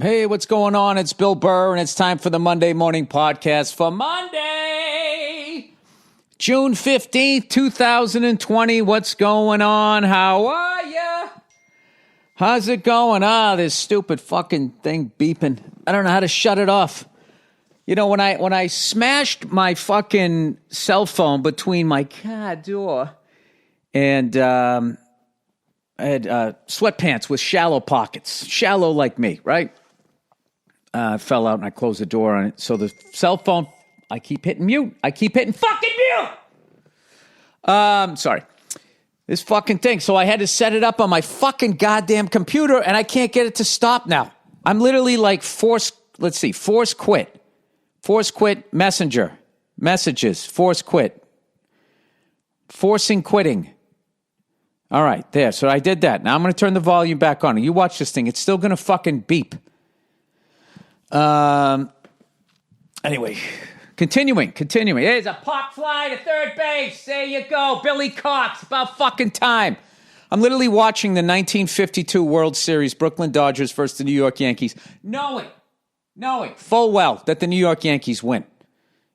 Hey, what's going on? It's Bill Burr, and it's time for the Monday Morning Podcast for Monday, June 15th, 2020. What's going on? How are ya? How's it going? This stupid fucking thing beeping. I don't know how to shut it off. You know, when I smashed my fucking cell phone between my car door and I had sweatpants with shallow pockets, shallow like me, right? I fell out and I closed the door on it. So the cell phone, I keep hitting mute. I keep hitting fucking mute. Sorry. This fucking thing. So I had to set it up on my fucking goddamn computer and I can't get it to stop now. I'm literally like force quit. Force quit messenger. Messages. Force quit. Forcing quitting. All right, there. So I did that. Now I'm going to turn the volume back on. You watch this thing. It's still going to fucking beep. Anyway, continuing. There's a pop fly to third base. There you go. Billy Cox. About fucking time. I'm literally watching the 1952 World Series, Brooklyn Dodgers versus the New York Yankees, knowing full well that the New York Yankees win.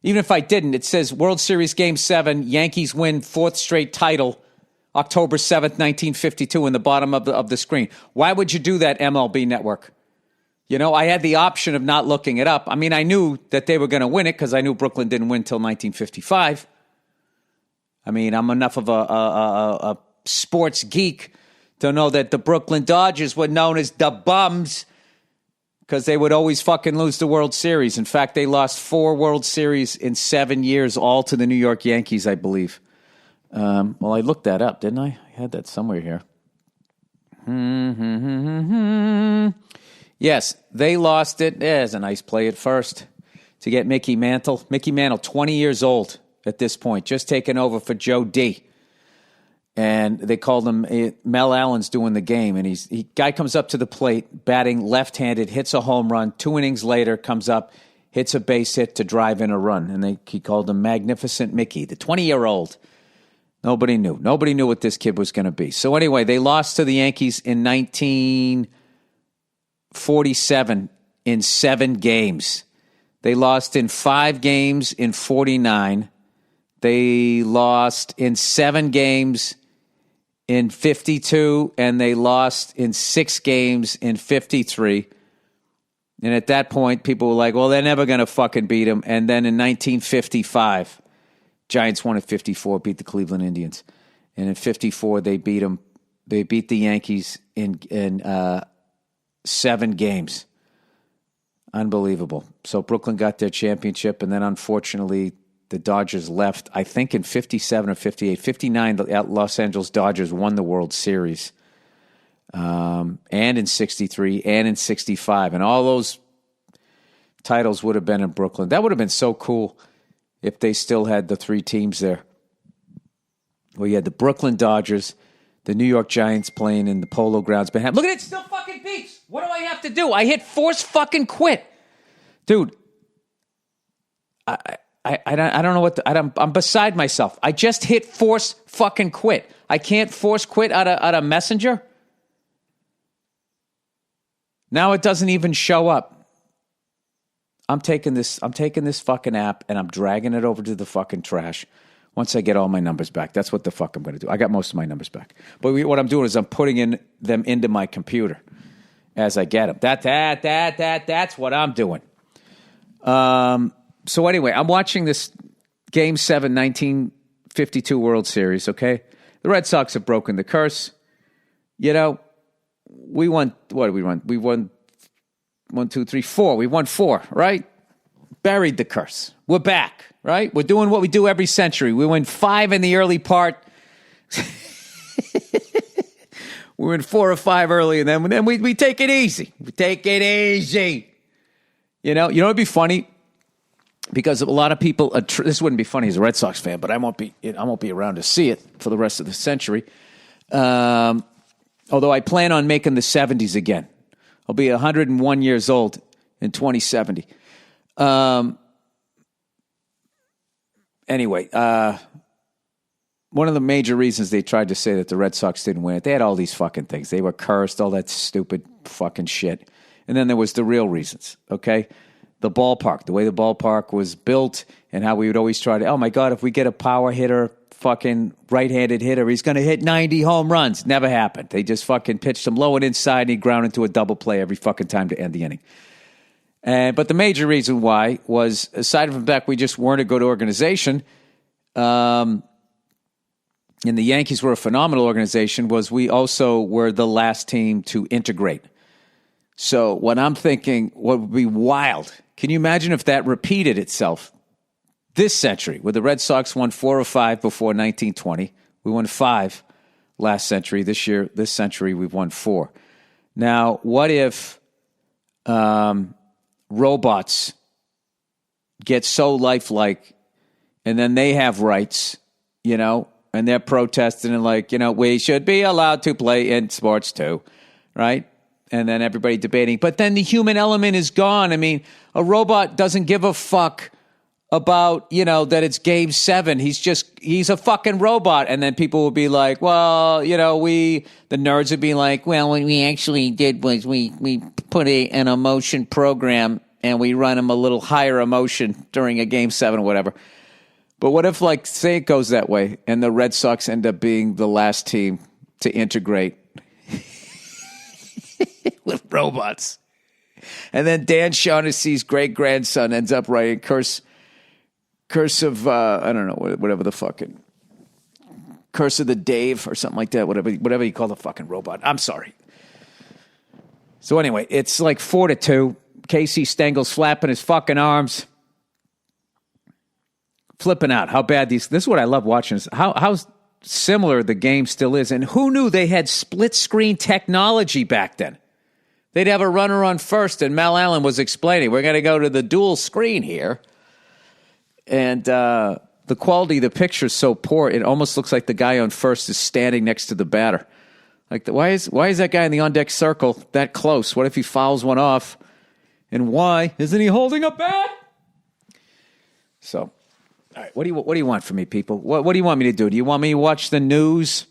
Even if I didn't, it says World Series Game 7, Yankees win fourth straight title, October 7th, 1952, in the bottom of the screen. Why would you do that, MLB Network? You know, I had the option of not looking it up. I mean, I knew that they were going to win it because I knew Brooklyn didn't win until 1955. I mean, I'm enough of a sports geek to know that the Brooklyn Dodgers were known as the Bums because they would always fucking lose the World Series. In fact, they lost 4 World Series in 7 years, all to the New York Yankees, I believe. Well, I looked that up, didn't I? I had that somewhere here. Yes, they lost it. There's a nice play at first to get Mickey Mantle. Mickey Mantle, 20 years old at this point, just taking over for Joe D. And they called him, Mel Allen's doing the game. And guy comes up to the plate, batting left-handed, hits a home run. 2 innings later, comes up, hits a base hit to drive in a run. And he called him Magnificent Mickey, the 20-year-old. Nobody knew. Nobody knew what this kid was going to be. So anyway, they lost to the Yankees in 1947 in 7 games. They lost in 5 games in 49. They lost in 7 games in 52, and they lost in 6 games in 53. And at that point, people were like, well, they're never going to fucking beat them. And then in 1955, Giants won at 54, beat the Cleveland Indians. And in 54, they beat them. They beat the Yankees in 7 games. Unbelievable. So Brooklyn got their championship, and then unfortunately the Dodgers left, I think in 57 or 58. 59, the Los Angeles Dodgers won the World Series. And in 63 and in 65. And all those titles would have been in Brooklyn. That would have been so cool if they still had the 3 teams there. Well, you had the Brooklyn Dodgers, the New York Giants playing in the Polo Grounds. Look at it, still fucking beeps. What do I have to do? I hit force fucking quit. Dude, I don't know what I'm beside myself. I just hit force fucking quit. I can't force quit out of Messenger. Now it doesn't even show up. I'm taking this fucking app and I'm dragging it over to the fucking trash once I get all my numbers back. That's what the fuck I'm going to do. I got most of my numbers back. But what I'm doing is I'm putting them into my computer as I get them. That's what I'm doing. So anyway, I'm watching this Game 7, 1952 World Series, okay? The Red Sox have broken the curse. You know, we won, what did we won? We won 1, 2, 3, 4. We won 4, right? Buried the curse. We're back, right? We're doing what we do every century. We win 5 in the early part. We win 4 or 5 early, and then we take it easy. We take it easy. You know it'd be funny? Because a lot of people, this wouldn't be funny as a Red Sox fan, but I won't be around to see it for the rest of the century. Although I plan on making the 70s again. I'll be 101 years old in 2070. Anyway, one of the major reasons they tried to say that the Red Sox didn't win it, they had all these fucking things. They were cursed, all that stupid fucking shit. And then there was the real reasons, okay? The ballpark, the way the ballpark was built and how we would always try to, oh my God, if we get a power hitter, fucking right-handed hitter, he's going to hit 90 home runs. Never happened. They just fucking pitched him low and inside and he ground into a double play every fucking time to end the inning. But the major reason why was, aside from the fact we just weren't a good organization, and the Yankees were a phenomenal organization, was we also were the last team to integrate. So what I'm thinking, what would be wild, can you imagine if that repeated itself this century, where the Red Sox won 4 or 5 before 1920. We won 5 last century. This century, we've won 4. Now, what if robots get so lifelike and then they have rights, and they're protesting and like, we should be allowed to play in sports too, right? And then everybody debating. But then the human element is gone. I mean, a robot doesn't give a fuck about, that it's game 7. He's a fucking robot. And then people will be like, well, the nerds would be like, well, what we actually did was we put an emotion program and we run him a little higher emotion during a game 7 or whatever. But what if, like, say it goes that way and the Red Sox end up being the last team to integrate with robots? And then Dan Shaughnessy's great-grandson ends up writing Curse of, I don't know, whatever the fucking, Curse of the Dave or something like that, whatever you call the fucking robot. I'm sorry. So anyway, it's like 4-2. Casey Stengel's flapping his fucking arms. Flipping out. How bad this is what I love watching. How similar the game still is. And who knew they had split-screen technology back then? They'd have a runner on first, and Mel Allen was explaining, we're going to go to the dual screen here. And the quality of the picture is so poor, it almost looks like the guy on first is standing next to the batter. Like, why is that guy in the on-deck circle that close? What if he fouls one off? And why isn't he holding a bat? So, all right, what do you want from me, people? What do you want me to do? Do you want me to watch the news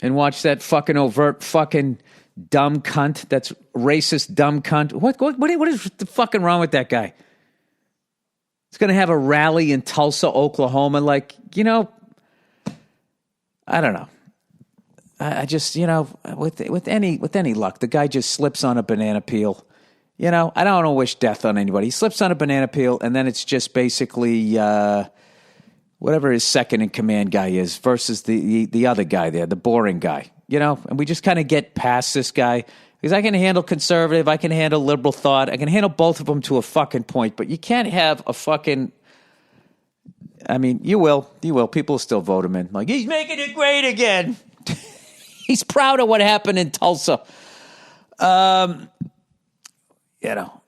and watch that fucking overt fucking dumb cunt? That's racist dumb cunt. What is the fucking wrong with that guy? He's going to have a rally in Tulsa, Oklahoma. Like, I don't know. I just, with any luck, the guy just slips on a banana peel. I don't want to wish death on anybody. He slips on a banana peel, and then it's just basically whatever his second in command guy is versus the other guy there, the boring guy. And we just kind of get past this guy. Because I can handle conservative, I can handle liberal thought, I can handle both of them to a fucking point, but you can't have a fucking, I mean, you will. People will still vote him in. Like, he's making it great again. He's proud of what happened in Tulsa. I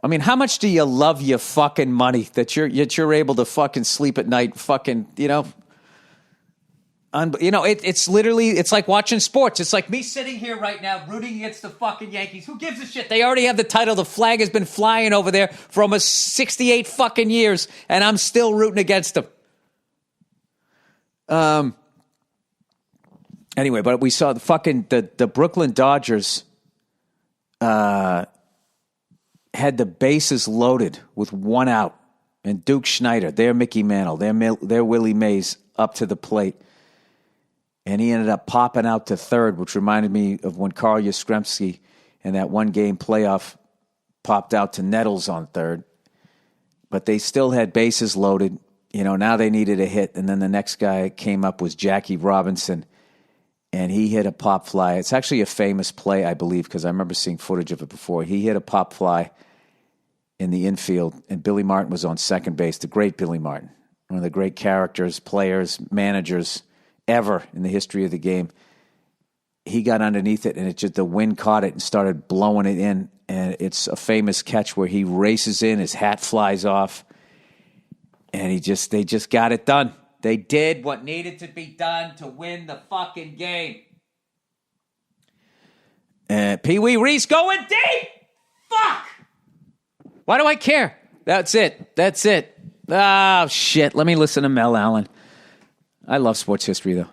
mean, how much do you love your fucking money that you're able to fucking sleep at night, fucking, it's literally, it's like watching sports. It's like me sitting here right now rooting against the fucking Yankees. Who gives a shit? They already have the title. The flag has been flying over there for almost 68 fucking years, and I'm still rooting against them. Anyway, but we saw the Brooklyn Dodgers had the bases loaded with 1 out, and Duke Schneider, their Mickey Mantle, their Willie Mays up to the plate. And he ended up popping out to third, which reminded me of when Carl Yastrzemski in that one-game playoff popped out to Nettles on third. But they still had bases loaded. Now they needed a hit. And then the next guy came up was Jackie Robinson, and he hit a pop fly. It's actually a famous play, I believe, because I remember seeing footage of it before. He hit a pop fly in the infield, and Billy Martin was on second base, the great Billy Martin, one of the great characters, players, managers ever in the history of the game. He got underneath it, and the wind caught it and started blowing it in. And it's a famous catch where he races in, his hat flies off, and they just got it done. They did what needed to be done to win the fucking game. Pee Wee Reese going deep. Fuck. Why do I care? That's it. Oh shit. Let me listen to Mel Allen. I love sports history, though.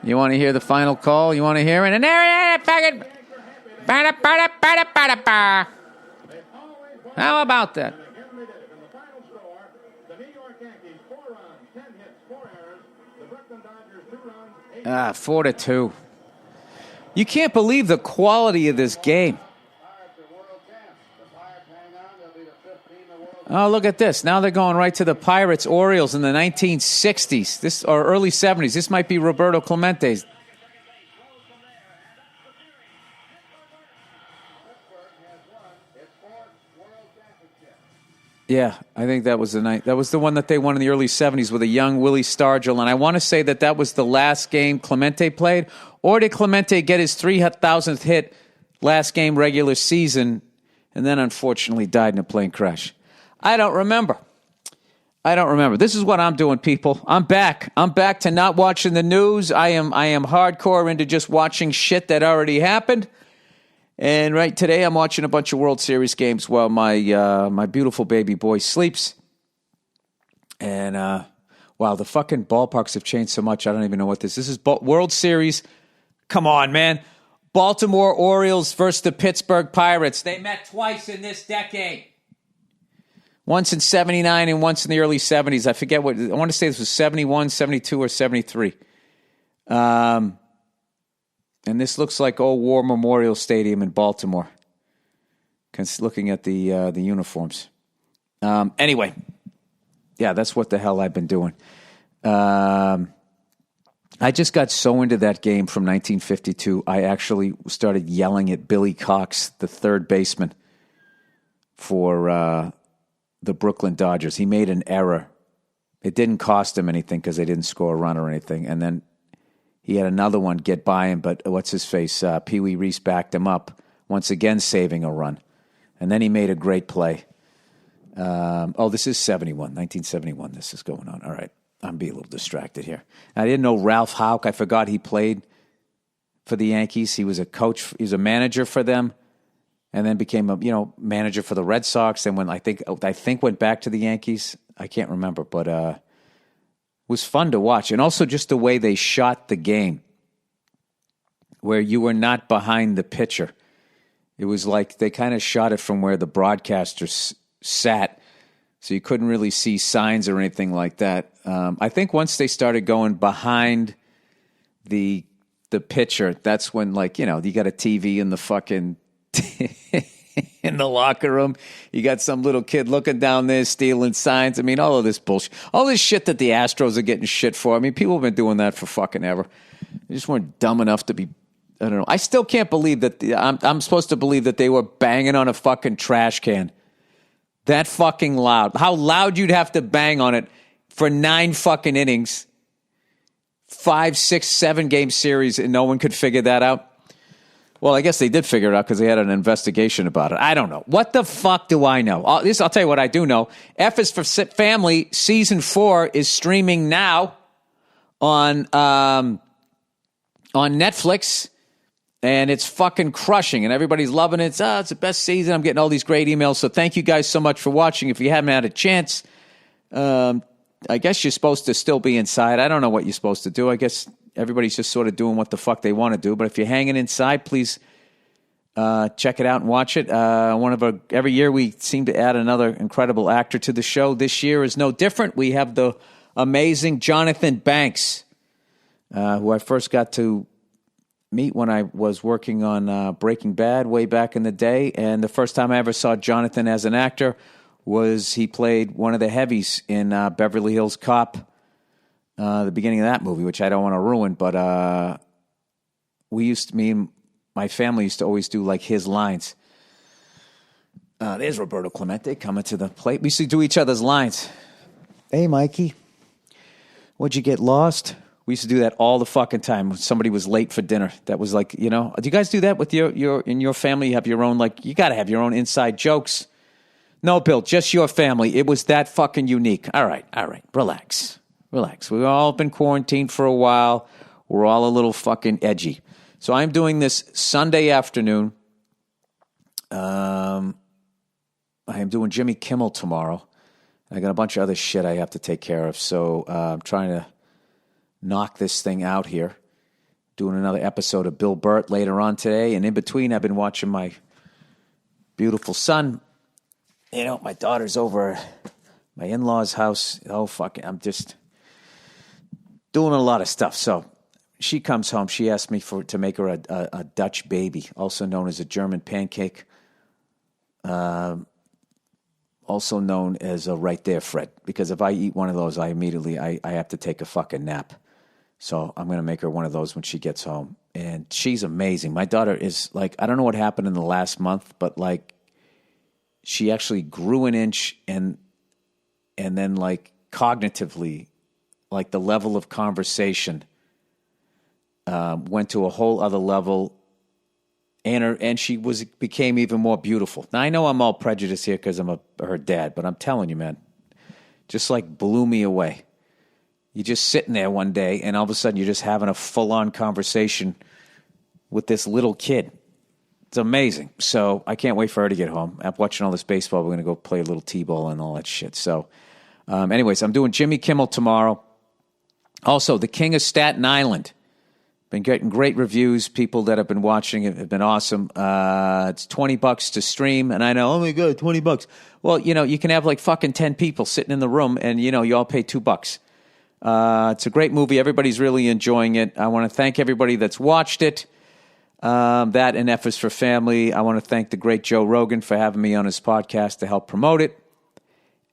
You want to hear the final call? You want to hear it? And there it is, fucking. How about that? 4-2. You can't believe the quality of this game. Oh, look at this. Now they're going right to the Pirates, Orioles in the 1960s, or early 70s. This might be Roberto Clemente's. Yeah, I think that was the night. That was the one that they won in the early 70s with a young Willie Stargell. And I want to say that was the last game Clemente played. Or did Clemente get his 3,000th hit last game regular season and then unfortunately died in a plane crash? I don't remember. This is what I'm doing, people. I'm back. I'm back to not watching the news. I am hardcore into just watching shit that already happened. And right today, I'm watching a bunch of World Series games while my beautiful baby boy sleeps. And wow, the fucking ballparks have changed so much. I don't even know what this is. This is World Series. Come on, man. Baltimore Orioles versus the Pittsburgh Pirates. They met twice in this decade. Once in 79 and once in the early 70s. I forget what. I want to say this was 71, 72, or 73. And this looks like Old War Memorial Stadium in Baltimore. Looking at the uniforms. Anyway, yeah, that's what the hell I've been doing. I just got so into that game from 1952, I actually started yelling at Billy Cox, the third baseman for the Brooklyn Dodgers. He made an error. It didn't cost him anything because they didn't score a run or anything. And then he had another one get by him, but what's his face? Pee Wee Reese backed him up, once again saving a run. And then he made a great play. This is 1971 this is going on. All right, I'm being a little distracted here. I didn't know Ralph Houck. I forgot he played for the Yankees. He was a coach. He was a manager for them, and then became a manager for the Red Sox. And when I think went back to the Yankees. I can't remember, but it was fun to watch. And also just the way they shot the game, where you were not behind the pitcher. It was like they kind of shot it from where the broadcasters sat, so you couldn't really see signs or anything like that. I think once they started going behind the pitcher, that's when, you got a TV in the fucking in the locker room. You got some little kid looking down there stealing signs. I mean, all of this bullshit, all this shit that the Astros are getting shit for. I mean, people have been doing that for fucking ever. They just weren't dumb enough to be. I don't know. I still can't believe that. I'm supposed to believe that they were banging on a fucking trash can. That fucking loud. How loud you'd have to bang on it for 9 fucking innings, 5, 6, 7 game series, and no one could figure that out. Well, I guess they did figure it out because they had an investigation about it. I don't know. What the fuck do I know? I'll tell you what I do know. F is for Family season 4 is streaming now on Netflix. And it's fucking crushing, and everybody's loving it. It's the best season. I'm getting all these great emails, so thank you guys so much for watching. If you haven't had a chance, I guess you're supposed to still be inside. I don't know what you're supposed to do. I guess everybody's just sort of doing what the fuck they want to do. But if you're hanging inside, please check it out and watch it. Every year we seem to add another incredible actor to the show. This year is no different. We have the amazing Jonathan Banks, who I first got to meet when I was working on Breaking Bad way back in the day. And the first time I ever saw Jonathan as an actor was he played one of the heavies in Beverly Hills Cop, the beginning of that movie, which I don't want to ruin. But me and my family used to always do like his lines. There's Roberto Clemente coming to the plate. We used to do each other's lines. Hey, Mikey, what'd you get lost? We used to do that all the fucking time when somebody was late for dinner. That was like, do you guys do that with in your family? You have your own, you got to have your own inside jokes. No, Bill, just your family. It was that fucking unique. All right. Relax. We've all been quarantined for a while. We're all a little fucking edgy. So I'm doing this Sunday afternoon. I am doing Jimmy Kimmel tomorrow. I got a bunch of other shit I have to take care of. So I'm trying to knock this thing out here. doing another episode of Bill Burr later on today. And in between, I've been watching my beautiful son. You know, my daughter's over at my in-laws' house. Oh, fuck it. I'm just doing a lot of stuff. So she comes home. She asked me to make her a Dutch baby, also known as a German pancake. Also known as a right there, Fred. Because if I eat one of those, I have to take a fucking nap. So I'm going to make her one of those when she gets home. And she's amazing. My daughter is like, I don't know what happened in the last month, but like she actually grew an inch and then like cognitively, like the level of conversation went to a whole other level. And she became even more beautiful. Now, I know I'm all prejudiced here because I'm her dad, but I'm telling you, man, just like blew me away. You're just sitting there one day, and all of a sudden you're just having a full-on conversation with this little kid. It's amazing. So I can't wait for her to get home. I'm watching all this baseball. We're going to go play a little T-ball and all that shit. So anyways, I'm doing Jimmy Kimmel tomorrow. Also, The King of Staten Island. Been getting great reviews. People that have been watching it have been awesome. It's $20 to stream, and I know, oh my God, $20. Well, you know, you can have like fucking 10 people sitting in the room, and you know, you all pay $2. It's a great movie. Everybody's really enjoying it. I want to thank everybody that's watched it. That and F is for Family. I want to thank the great Joe Rogan for having me on his podcast to help promote it.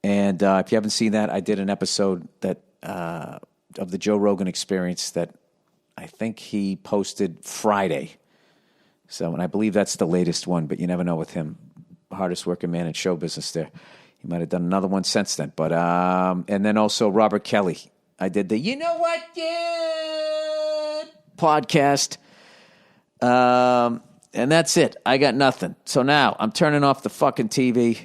And if you haven't seen that, I did an episode that of the Joe Rogan Experience that I think he posted Friday. So, and I believe that's the latest one, but you never know with him. Hardest working man in show business there. He might have done another one since then. But and then also Robert Kelly. I did the You Know What, Dude podcast. And that's it. I got nothing. So now I'm turning off the fucking TV.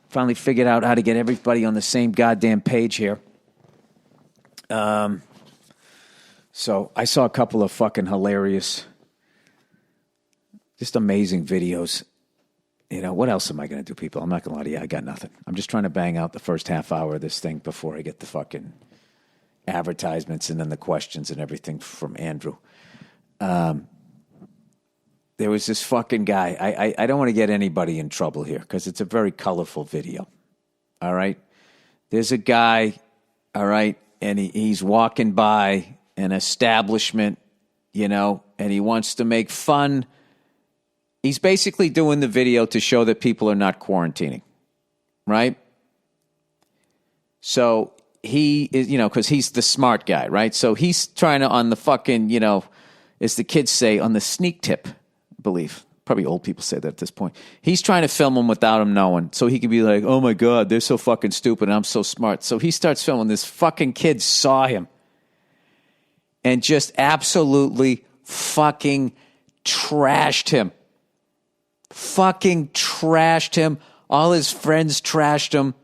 Finally figured out how to get everybody on the same goddamn page here. So I saw a couple of fucking hilarious, just amazing videos. You know, what else am I going to do, people? I'm not going to lie to you. I got nothing. I'm just trying to bang out the first half hour of this thing before I get the fucking advertisements and then the questions and everything from Andrew. There was this fucking guy. I don't want to get anybody in trouble here because it's a very colorful video. All right? There's a guy, all right, and he's walking by an establishment, you know, and he wants to make fun. He's basically doing the video to show that people are not quarantining, right? So he is, you know, because he's the smart guy, right? So he's trying to, on the fucking, you know, as the kids say, on the sneak tip, I believe. Probably old people say that at this point. He's trying to film them without him knowing. So he can be like, oh my God, they're so fucking stupid and I'm so smart. So he starts filming. This fucking kid saw him and just absolutely fucking trashed him. Fucking trashed him. All his friends trashed him.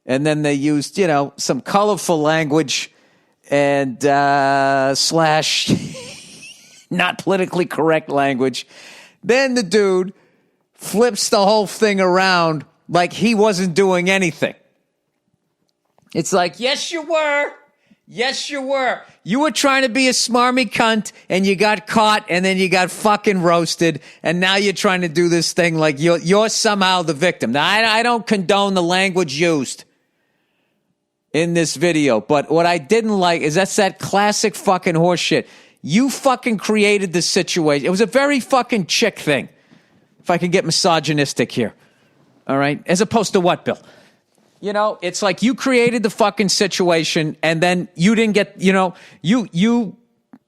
And then they used, you know, some colorful language and slash not politically correct language. Then the dude flips the whole thing around like he wasn't doing anything. It's like, yes, you were. Yes, you were. You were trying to be a smarmy cunt, and you got caught, and then you got fucking roasted, and now you're trying to do this thing like you're somehow the victim. Now, I don't condone the language used in this video, but what I didn't like is that's that classic fucking horseshit. You fucking created the situation. It was a very fucking chick thing, if I can get misogynistic here. All right? As opposed to what, Bill? You know, it's like you created the fucking situation and then you didn't get, you know, you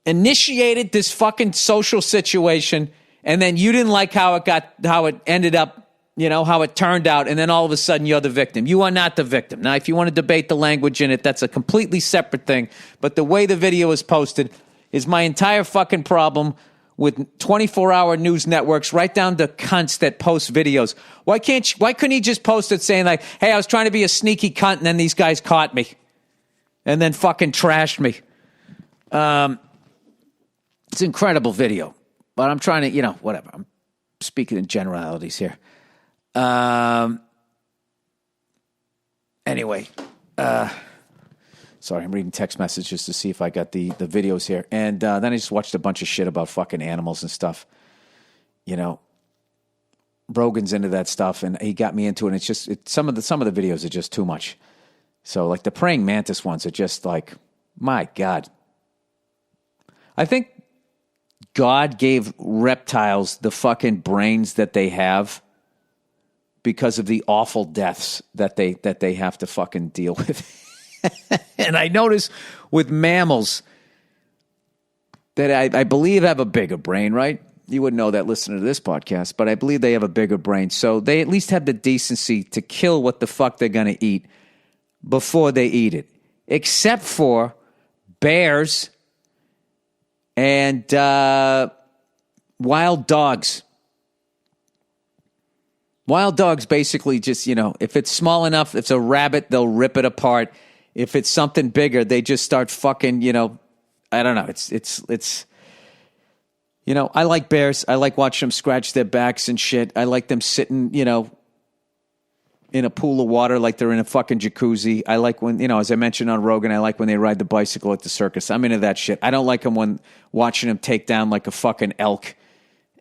initiated this fucking social situation and then you didn't like how it ended up, you know, how it turned out, and then all of a sudden you're the victim. You are not the victim. Now, if you want to debate the language in it, that's a completely separate thing. But the way the video is posted is my entire fucking problem with 24-hour news networks, right down to cunts that post videos. Why couldn't he just post it saying like, hey, I was trying to be a sneaky cunt and then these guys caught me and then fucking trashed me. It's an incredible video, but I'm trying to, you know, whatever. I'm speaking in generalities here. Anyway, Sorry, I'm reading text messages to see if I got the videos here. And then I just watched a bunch of shit about fucking animals and stuff. You know, Rogan's into that stuff, and he got me into it. And some of the videos are just too much. So, like, the praying mantis ones are just like, my God. I think God gave reptiles the fucking brains that they have because of the awful deaths that they have to fucking deal with. And I notice with mammals that I believe have a bigger brain, right? You wouldn't know that listening to this podcast, but I believe they have a bigger brain. So they at least have the decency to kill what the fuck they're going to eat before they eat it. Except for bears and wild dogs. Wild dogs basically just, if it's small enough, if it's a rabbit, they'll rip it apart. If it's something bigger, they just start fucking, I don't know. It's I like bears. I like watching them scratch their backs and shit. I like them sitting, in a pool of water like they're in a fucking jacuzzi. I like when, as I mentioned on Rogan, I like when they ride the bicycle at the circus. I'm into that shit. I don't like them when watching them take down like a fucking elk.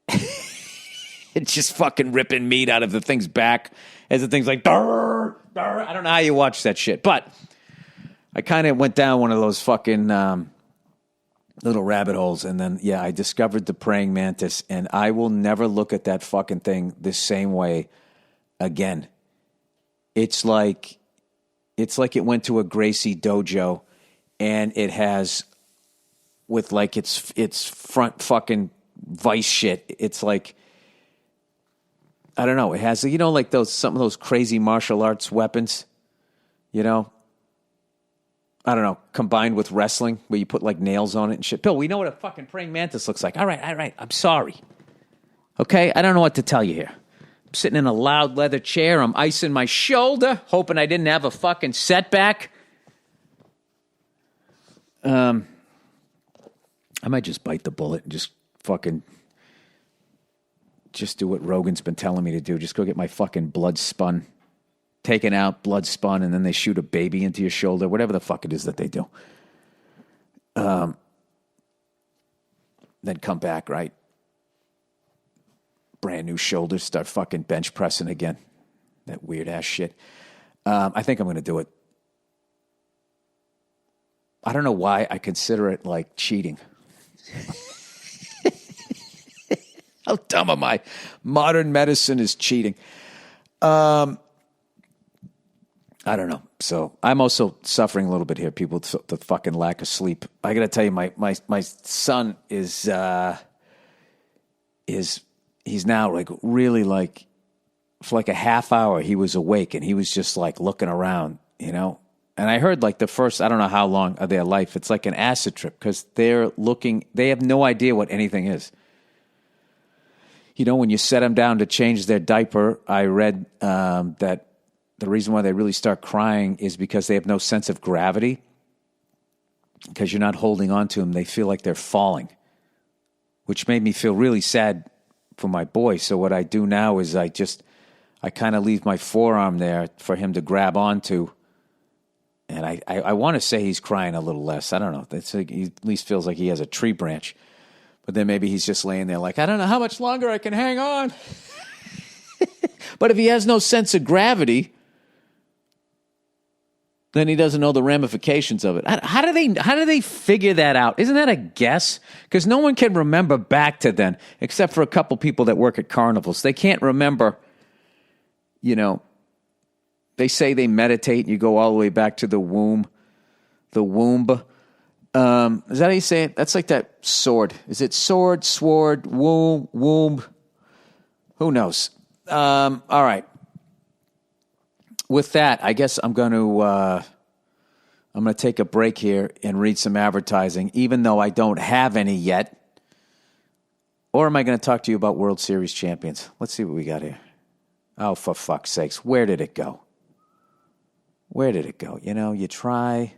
It's just fucking ripping meat out of the thing's back as the thing's like, durr, durr. I don't know how you watch that shit. But I kind of went down one of those fucking little rabbit holes. And then, I discovered the praying mantis. And I will never look at that fucking thing the same way again. It's like it went to a Gracie dojo and it has, with like its front fucking vice shit, it's like, I don't know, it has, like some of those crazy martial arts weapons, I don't know, combined with wrestling where you put like nails on it and shit. Bill, we know what a fucking praying mantis looks like. All right, I'm sorry. Okay, I don't know what to tell you here. I'm sitting in a loud leather chair. I'm icing my shoulder, hoping I didn't have a fucking setback. I might just bite the bullet and just do what Rogan's been telling me to do. Just go get my fucking blood spun, taken out, blood spun, and then they shoot a baby into your shoulder, whatever the fuck it is that they do. Then come back, right? Brand new shoulders, start fucking bench pressing again. That weird ass shit. I think I'm going to do it. I don't know why I consider it like cheating. How dumb am I? Modern medicine is cheating. I don't know. So I'm also suffering a little bit here, people, the fucking lack of sleep. I got to tell you, my son is he's now like really like, for like a half hour, he was awake and he was just like looking around, And I heard like the first, I don't know how long of their life, it's like an acid trip because they have no idea what anything is. When you set them down to change their diaper, I read that the reason why they really start crying is because they have no sense of gravity. Because you're not holding on to them, they feel like they're falling, which made me feel really sad for my boy. So what I do now is I kind of leave my forearm there for him to grab onto. And I want to say he's crying a little less. I don't know. He at least feels like he has a tree branch. But then maybe he's just laying there like, I don't know how much longer I can hang on. But if he has no sense of gravity, then he doesn't know the ramifications of it. How do they figure that out? Isn't that a guess? Because no one can remember back to then, except for a couple people that work at carnivals. They can't remember, they say they meditate and you go all the way back to the womb. The womb. Is that how you say it? That's like that sword. Is it sword, sword, womb? Who knows? All right. With that, I guess I'm going to take a break here and read some advertising, even though I don't have any yet. Or am I going to talk to you about World Series champions? Let's see what we got here. Oh, for fuck's sakes. Where did it go? You try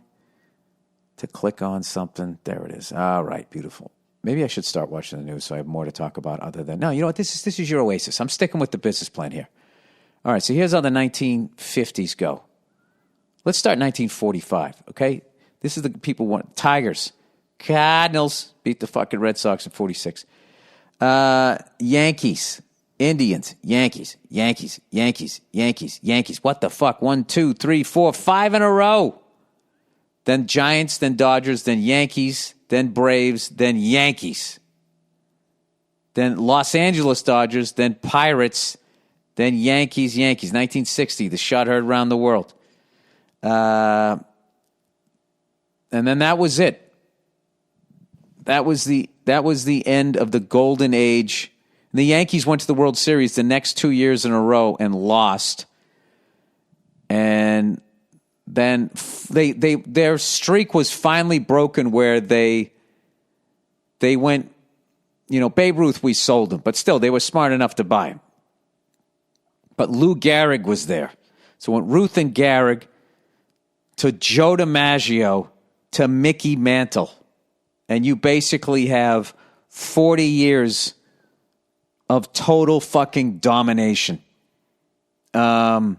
to click on something. There it is. All right, beautiful. Maybe I should start watching the news so I have more to talk about other than... No, you know what? This is your oasis. I'm sticking with the business plan here. All right, so here's how the 1950s go. Let's start 1945, okay? This is the people want Tigers. Cardinals beat the fucking Red Sox in 46. Yankees. Indians. Yankees. Yankees. Yankees. Yankees. Yankees. What the fuck? 1, 2, 3, 4, 5 in a row. Then Giants, then Dodgers, then Yankees, then Braves, then Yankees. Then Los Angeles Dodgers, then Pirates, then Yankees, Yankees. 1960, the shot heard around the world. And then that was it. That was the end of the golden age. And the Yankees went to the World Series the next 2 years in a row and lost. And then their streak was finally broken where they went, Babe Ruth, we sold him, but still they were smart enough to buy him. But Lou Gehrig was there. So it went Ruth and Gehrig to Joe DiMaggio to Mickey Mantle. And you basically have 40 years of total fucking domination. And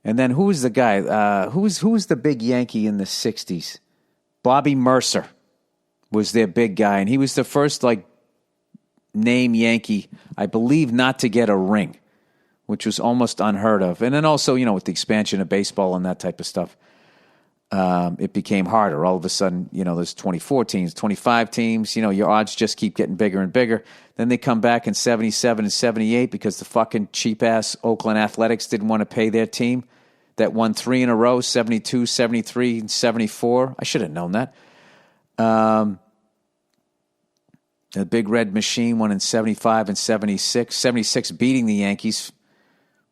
then who was the guy? Who was the big Yankee in the 60s? Bobby Mercer was their big guy. And he was the first, name Yankee, I believe, not to get a ring, which was almost unheard of. And then also, with the expansion of baseball and that type of stuff, it became harder. All of a sudden, there's 24 teams, 25 teams. Your odds just keep getting bigger and bigger. Then they come back in 77 and 78 because the fucking cheap-ass Oakland Athletics didn't want to pay their team that won 3 in a row, 72, 73, and 74. I should have known that. The Big Red Machine won in 75 and 76. 76 beating the Yankees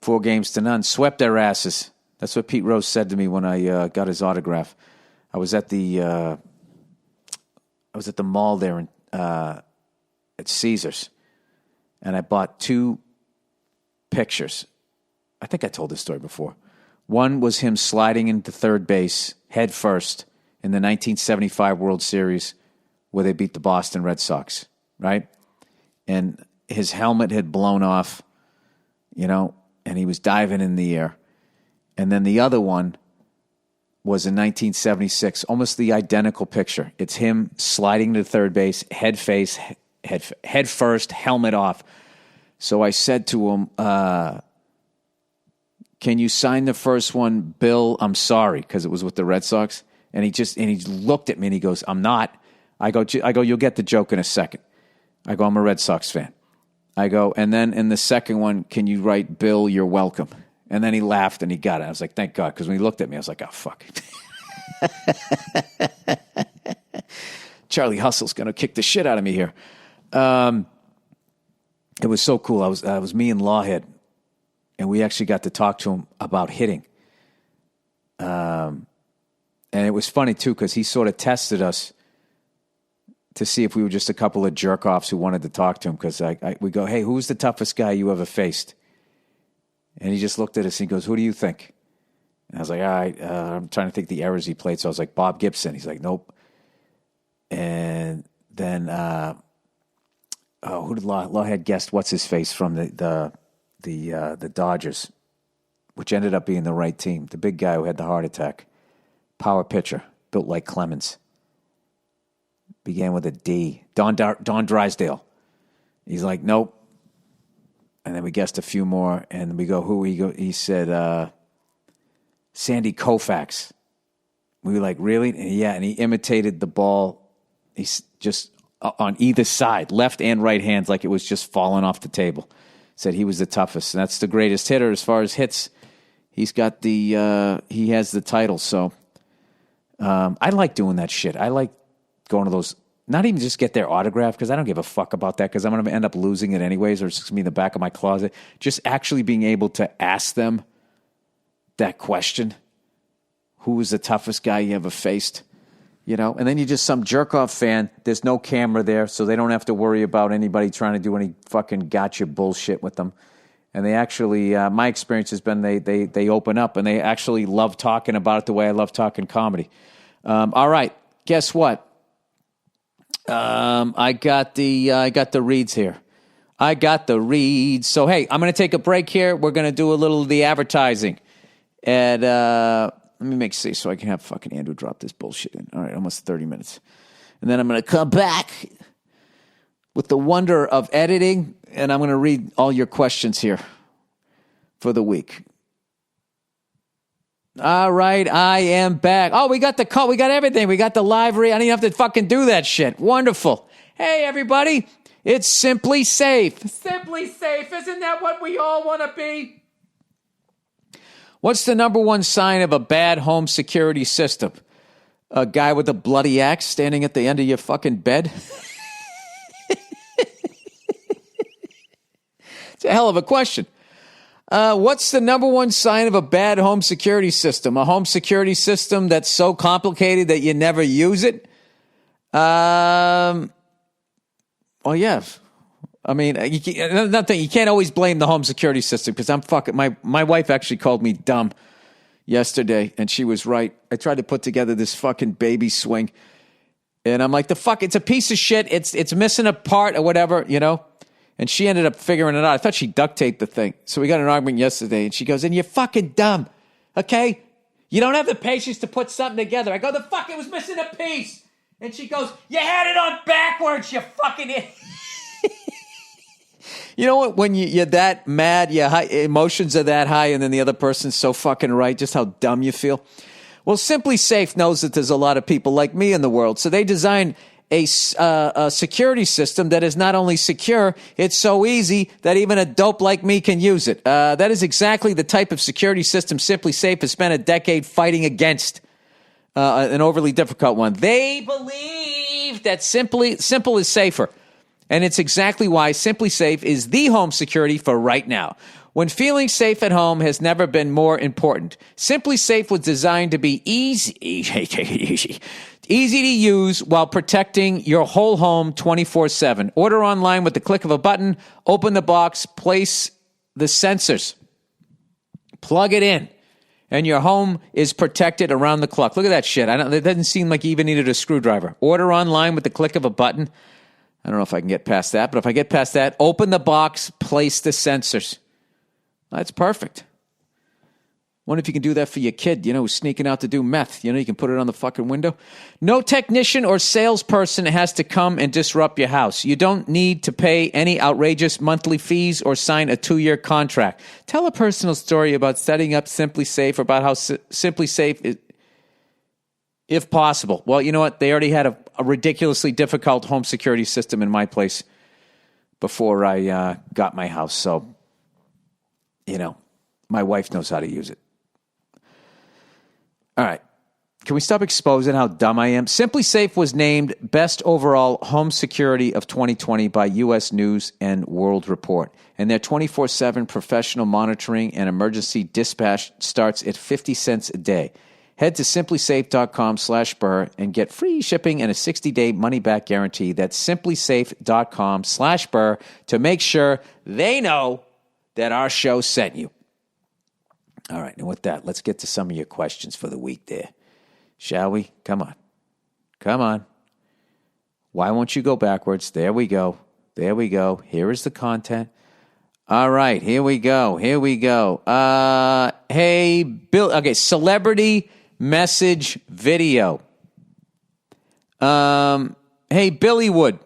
4-0, swept their asses. That's what Pete Rose said to me when I got his autograph. I was at the mall there at Caesars, and I bought 2 pictures. I think I told this story before. One was him sliding into third base head first in the 1975 World Series where they beat the Boston Red Sox, right? And his helmet had blown off, and he was diving in the air. And then the other one was in 1976, almost the identical picture. It's him sliding to third base, head first, helmet off. So I said to him, can you sign the first one, Bill? I'm sorry, because it was with the Red Sox. And he looked at me and he goes, I'm not. I go, you'll get the joke in a second. I go, I'm a Red Sox fan. I go, and then in the second one, can you write, Bill, you're welcome? And then he laughed and he got it. I was like, thank God, because when he looked at me, I was like, oh, fuck. Charlie Hustle's going to kick the shit out of me here. It was so cool. I was me and Lawhead, and we actually got to talk to him about hitting. And it was funny, too, because he sort of tested us to see if we were just a couple of jerk-offs who wanted to talk to him, because we go, hey, who's the toughest guy you ever faced? And he just looked at us and he goes, who do you think? And I was like, all right, I'm trying to think the errors he played. So I was like, Bob Gibson. He's like, nope. And then, who did Lawhead guessed? What's his face from the Dodgers, which ended up being the right team. The big guy who had the heart attack, power pitcher, built like Clemens. Began with a D. Don Drysdale. He's like, nope. And then we guessed a few more, and we go, who? He said, Sandy Koufax. We were like, really? And yeah, and he imitated the ball. He's just on either side, left and right hands, like it was just falling off the table. Said he was the toughest, and that's the greatest hitter as far as hits. He's got he has the title. So I like doing that shit. I like going to those. Not even just get their autograph, because I don't give a fuck about that, because I'm going to end up losing it anyways, or it's just going to be in the back of my closet. Just actually being able to ask them that question, who was the toughest guy you ever faced? And then you're just some jerk-off fan. There's no camera there, so they don't have to worry about anybody trying to do any fucking gotcha bullshit with them. And they actually, my experience has been they open up, and they actually love talking about it the way I love talking comedy. All right, guess what? I got the reads here. I got the reads. So, hey, I'm going to take a break here. We're going to do a little of the advertising. And Let me make safe so I can have fucking Andrew drop this bullshit in. All right, almost 30 minutes. And then I'm going to come back with the wonder of editing, and I'm going to read all your questions here for the week. All right, I am back. Oh, we got the call. We got everything. We got the live read. I didn't have to fucking do that shit. Wonderful. Hey, everybody. It's Simply Safe. Simply Safe. Isn't that what we all want to be? What's the number one sign of a bad home security system? A guy with a bloody axe standing at the end of your fucking bed? It's a hell of a question. What's the number one sign of a bad home security system? A home security system that's so complicated that you never use it? Well, yeah. I mean, you can't always blame the home security system because I'm fucking. My wife actually called me dumb yesterday, and she was right. I tried to put together this fucking baby swing, and I'm like, the fuck, it's a piece of shit. It's missing a part or whatever, you know. And she ended up figuring it out. I thought she duct taped the thing. So we got an argument yesterday, and she goes, "And you're fucking dumb, okay? You don't have the patience to put something together." I go, "The fuck, it was missing a piece." And she goes, "You had it on backwards, you fucking idiot." You know what? When you're that mad, your emotions are that high, and then the other person's so fucking right, just how dumb you feel. Well, Simply Safe knows that there's a lot of people like me in the world, so they designed a security system that is not only secure, it's so easy that even a dope like me can use it. That is exactly the type of security system Simply Safe has spent a decade fighting against. An overly difficult one. They believe that simple is safer. And it's exactly why Simply Safe is the home security for right now. When feeling safe at home has never been more important. Simply Safe was designed to be easy to use while protecting your whole home 24/7. Order online with the click of a button, open the box, place the sensors, plug it in, and your home is protected around the clock. Look at that shit. It doesn't seem like you even needed a screwdriver. Order online with the click of a button. I don't know if I can get past that, but if I get past that, open the box, place the sensors. That's perfect. Wonder if you can do that for your kid, who's sneaking out to do meth. You can put it on the fucking window. No technician or salesperson has to come and disrupt your house. You don't need to pay any outrageous monthly fees or sign a 2-year contract. Tell a personal story about setting up Simply Safe or about how Simply Safe is, if possible. Well, you know what? They already had a ridiculously difficult home security system in my place before I got my house. So, my wife knows how to use it. All right. Can we stop exposing how dumb I am? Simply Safe was named Best Overall Home Security of 2020 by U.S. News and World Report. And their 24/7 professional monitoring and emergency dispatch starts at 50 cents a day. Head to simplysafe.com/Burr and get free shipping and a 60-day money-back guarantee. That's simplysafe.com/Burr to make sure they know that our show sent you. All right, and with that, let's get to some of your questions for the week there. Shall we? Come on. Come on. Why won't you go backwards? There we go. There we go. Here is the content. All right, here we go. Here we go. Hey, Bill. Okay, celebrity message video. Hey, Billywood.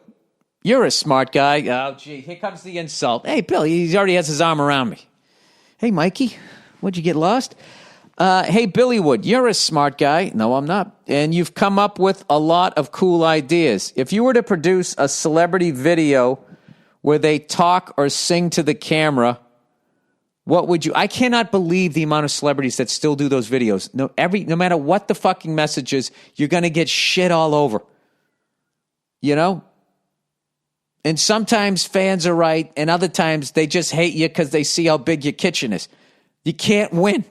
You're a smart guy. Oh, gee, here comes the insult. Hey, Bill, he already has his arm around me. Hey, Mikey. What'd you get lost? Hey, Billywood, you're a smart guy. No, I'm not. And you've come up with a lot of cool ideas. If you were to produce a celebrity video where they talk or sing to the camera, what would you... I cannot believe the amount of celebrities that still do those videos. No matter what the fucking message is, you're going to get shit all over. And sometimes fans are right, and other times they just hate you because they see how big your kitchen is. You can't win.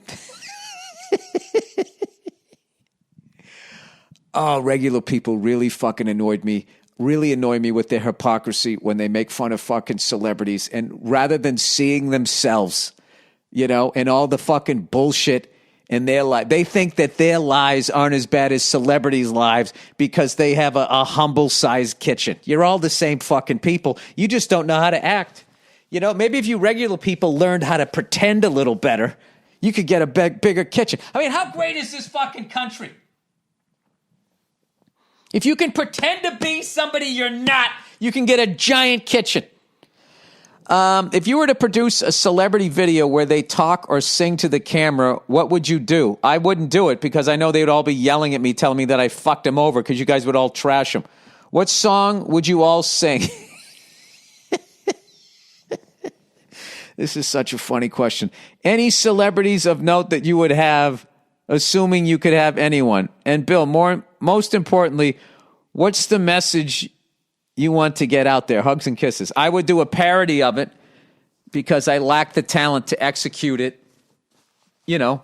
Oh, regular people really fucking annoy me with their hypocrisy when they make fun of fucking celebrities. And rather than seeing themselves, and all the fucking bullshit in their life, they think that their lives aren't as bad as celebrities' lives because they have a humble-sized kitchen. You're all the same fucking people. You just don't know how to act. Maybe if you regular people learned how to pretend a little better, You could get a bigger kitchen. I mean, how great is this fucking country? If you can pretend to be somebody you're not, you can get a giant kitchen. If you were to produce a celebrity video where they talk or sing to the camera, what would you do? I wouldn't do it because I know they would all be yelling at me, telling me that I fucked them over because you guys would all trash them. What song would you all sing? This is such a funny question. Any celebrities of note that you would have, assuming you could have anyone? And Bill, most importantly, what's the message you want to get out there? Hugs and kisses. I would do a parody of it because I lack the talent to execute it, to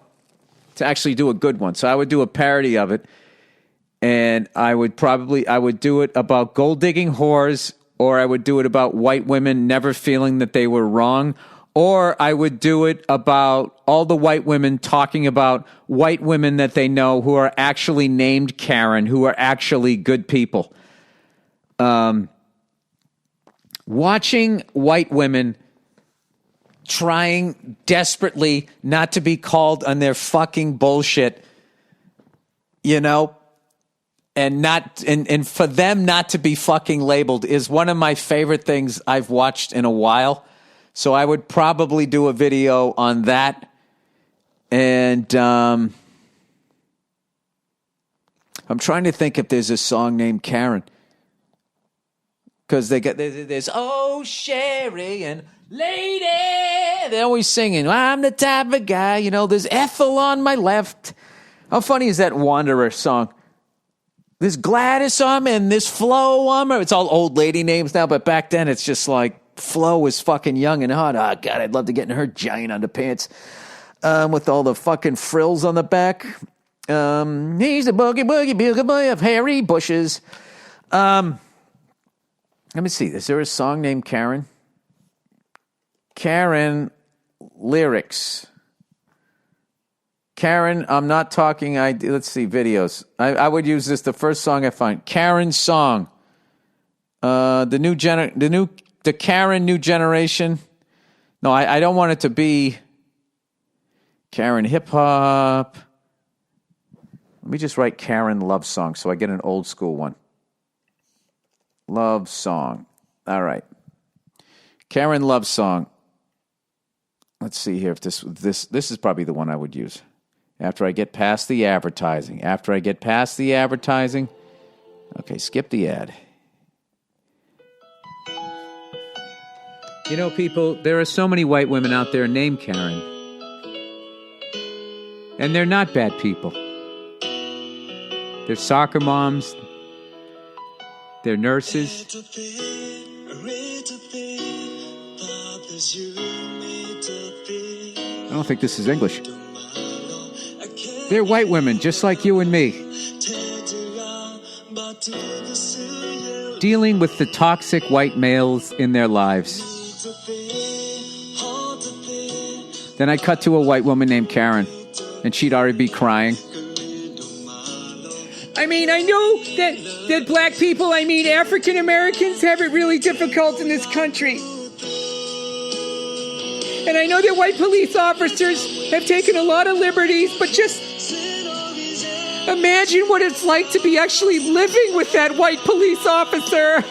actually do a good one. So I would do a parody of it, and I would do it about gold digging whores, or I would do it about white women never feeling that they were wrong, or I would do it about all the white women talking about white women that they know who are actually named Karen, who are actually good people. Watching white women trying desperately not to be called on their fucking bullshit, and for them not to be fucking labeled is one of my favorite things I've watched in a while. So I would probably do a video on that. And I'm trying to think if there's a song named Karen. Because there's oh Sherry and lady. They're always singing, I'm the type of guy, there's Ethel on my left. How funny is that Wanderer song? There's Gladys on me and there's Flo on me. It's all old lady names now, but back then it's just like Flo was fucking young and hot. Oh, God, I'd love to get in her giant underpants with all the fucking frills on the back. He's a boogie boy of hairy bushes. Let me see. Is there a song named Karen? Karen lyrics. Karen, I'm not talking. Let's see videos. I would use this. The first song I find. Karen song. The Karen new generation. No, I don't want it to be Karen hip hop. Let me just write Karen love song so I get an old school one. Love song. All right. Karen love song. Let's see here if this is probably the one I would use. After I get past the advertising. Okay, skip the ad. People, there are so many white women out there named Karen. And they're not bad people. They're soccer moms. They're nurses. I don't think this is English. They're white women, just like you and me. Dealing with the toxic white males in their lives. Then I cut to a white woman named Karen, and she'd already be crying. I mean, I know that black people, African Americans have it really difficult in this country. And I know that white police officers have taken a lot of liberties, but just imagine what it's like to be actually living with that white police officer.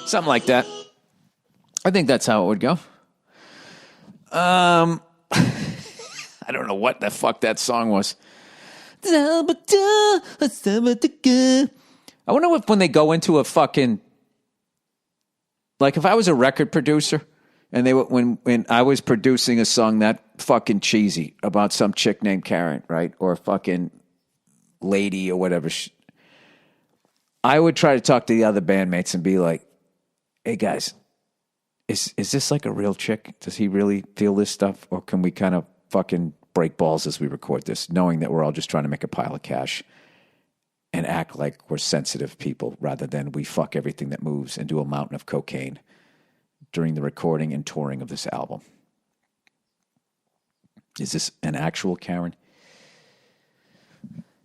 Something like that. I think that's how it would go. I don't know what the fuck that song was. I wonder if when they go into a fucking, like if I was a record producer and when I was producing a song that fucking cheesy about some chick named Karen, right? Or a fucking lady or whatever. I would try to talk to the other bandmates and be like, hey guys, is this like a real chick? Does he really feel this stuff? Or can we kind of fucking break balls as we record this, knowing that we're all just trying to make a pile of cash and act like we're sensitive people rather than we fuck everything that moves and do a mountain of cocaine during the recording and touring of this album? Is this an actual Karen?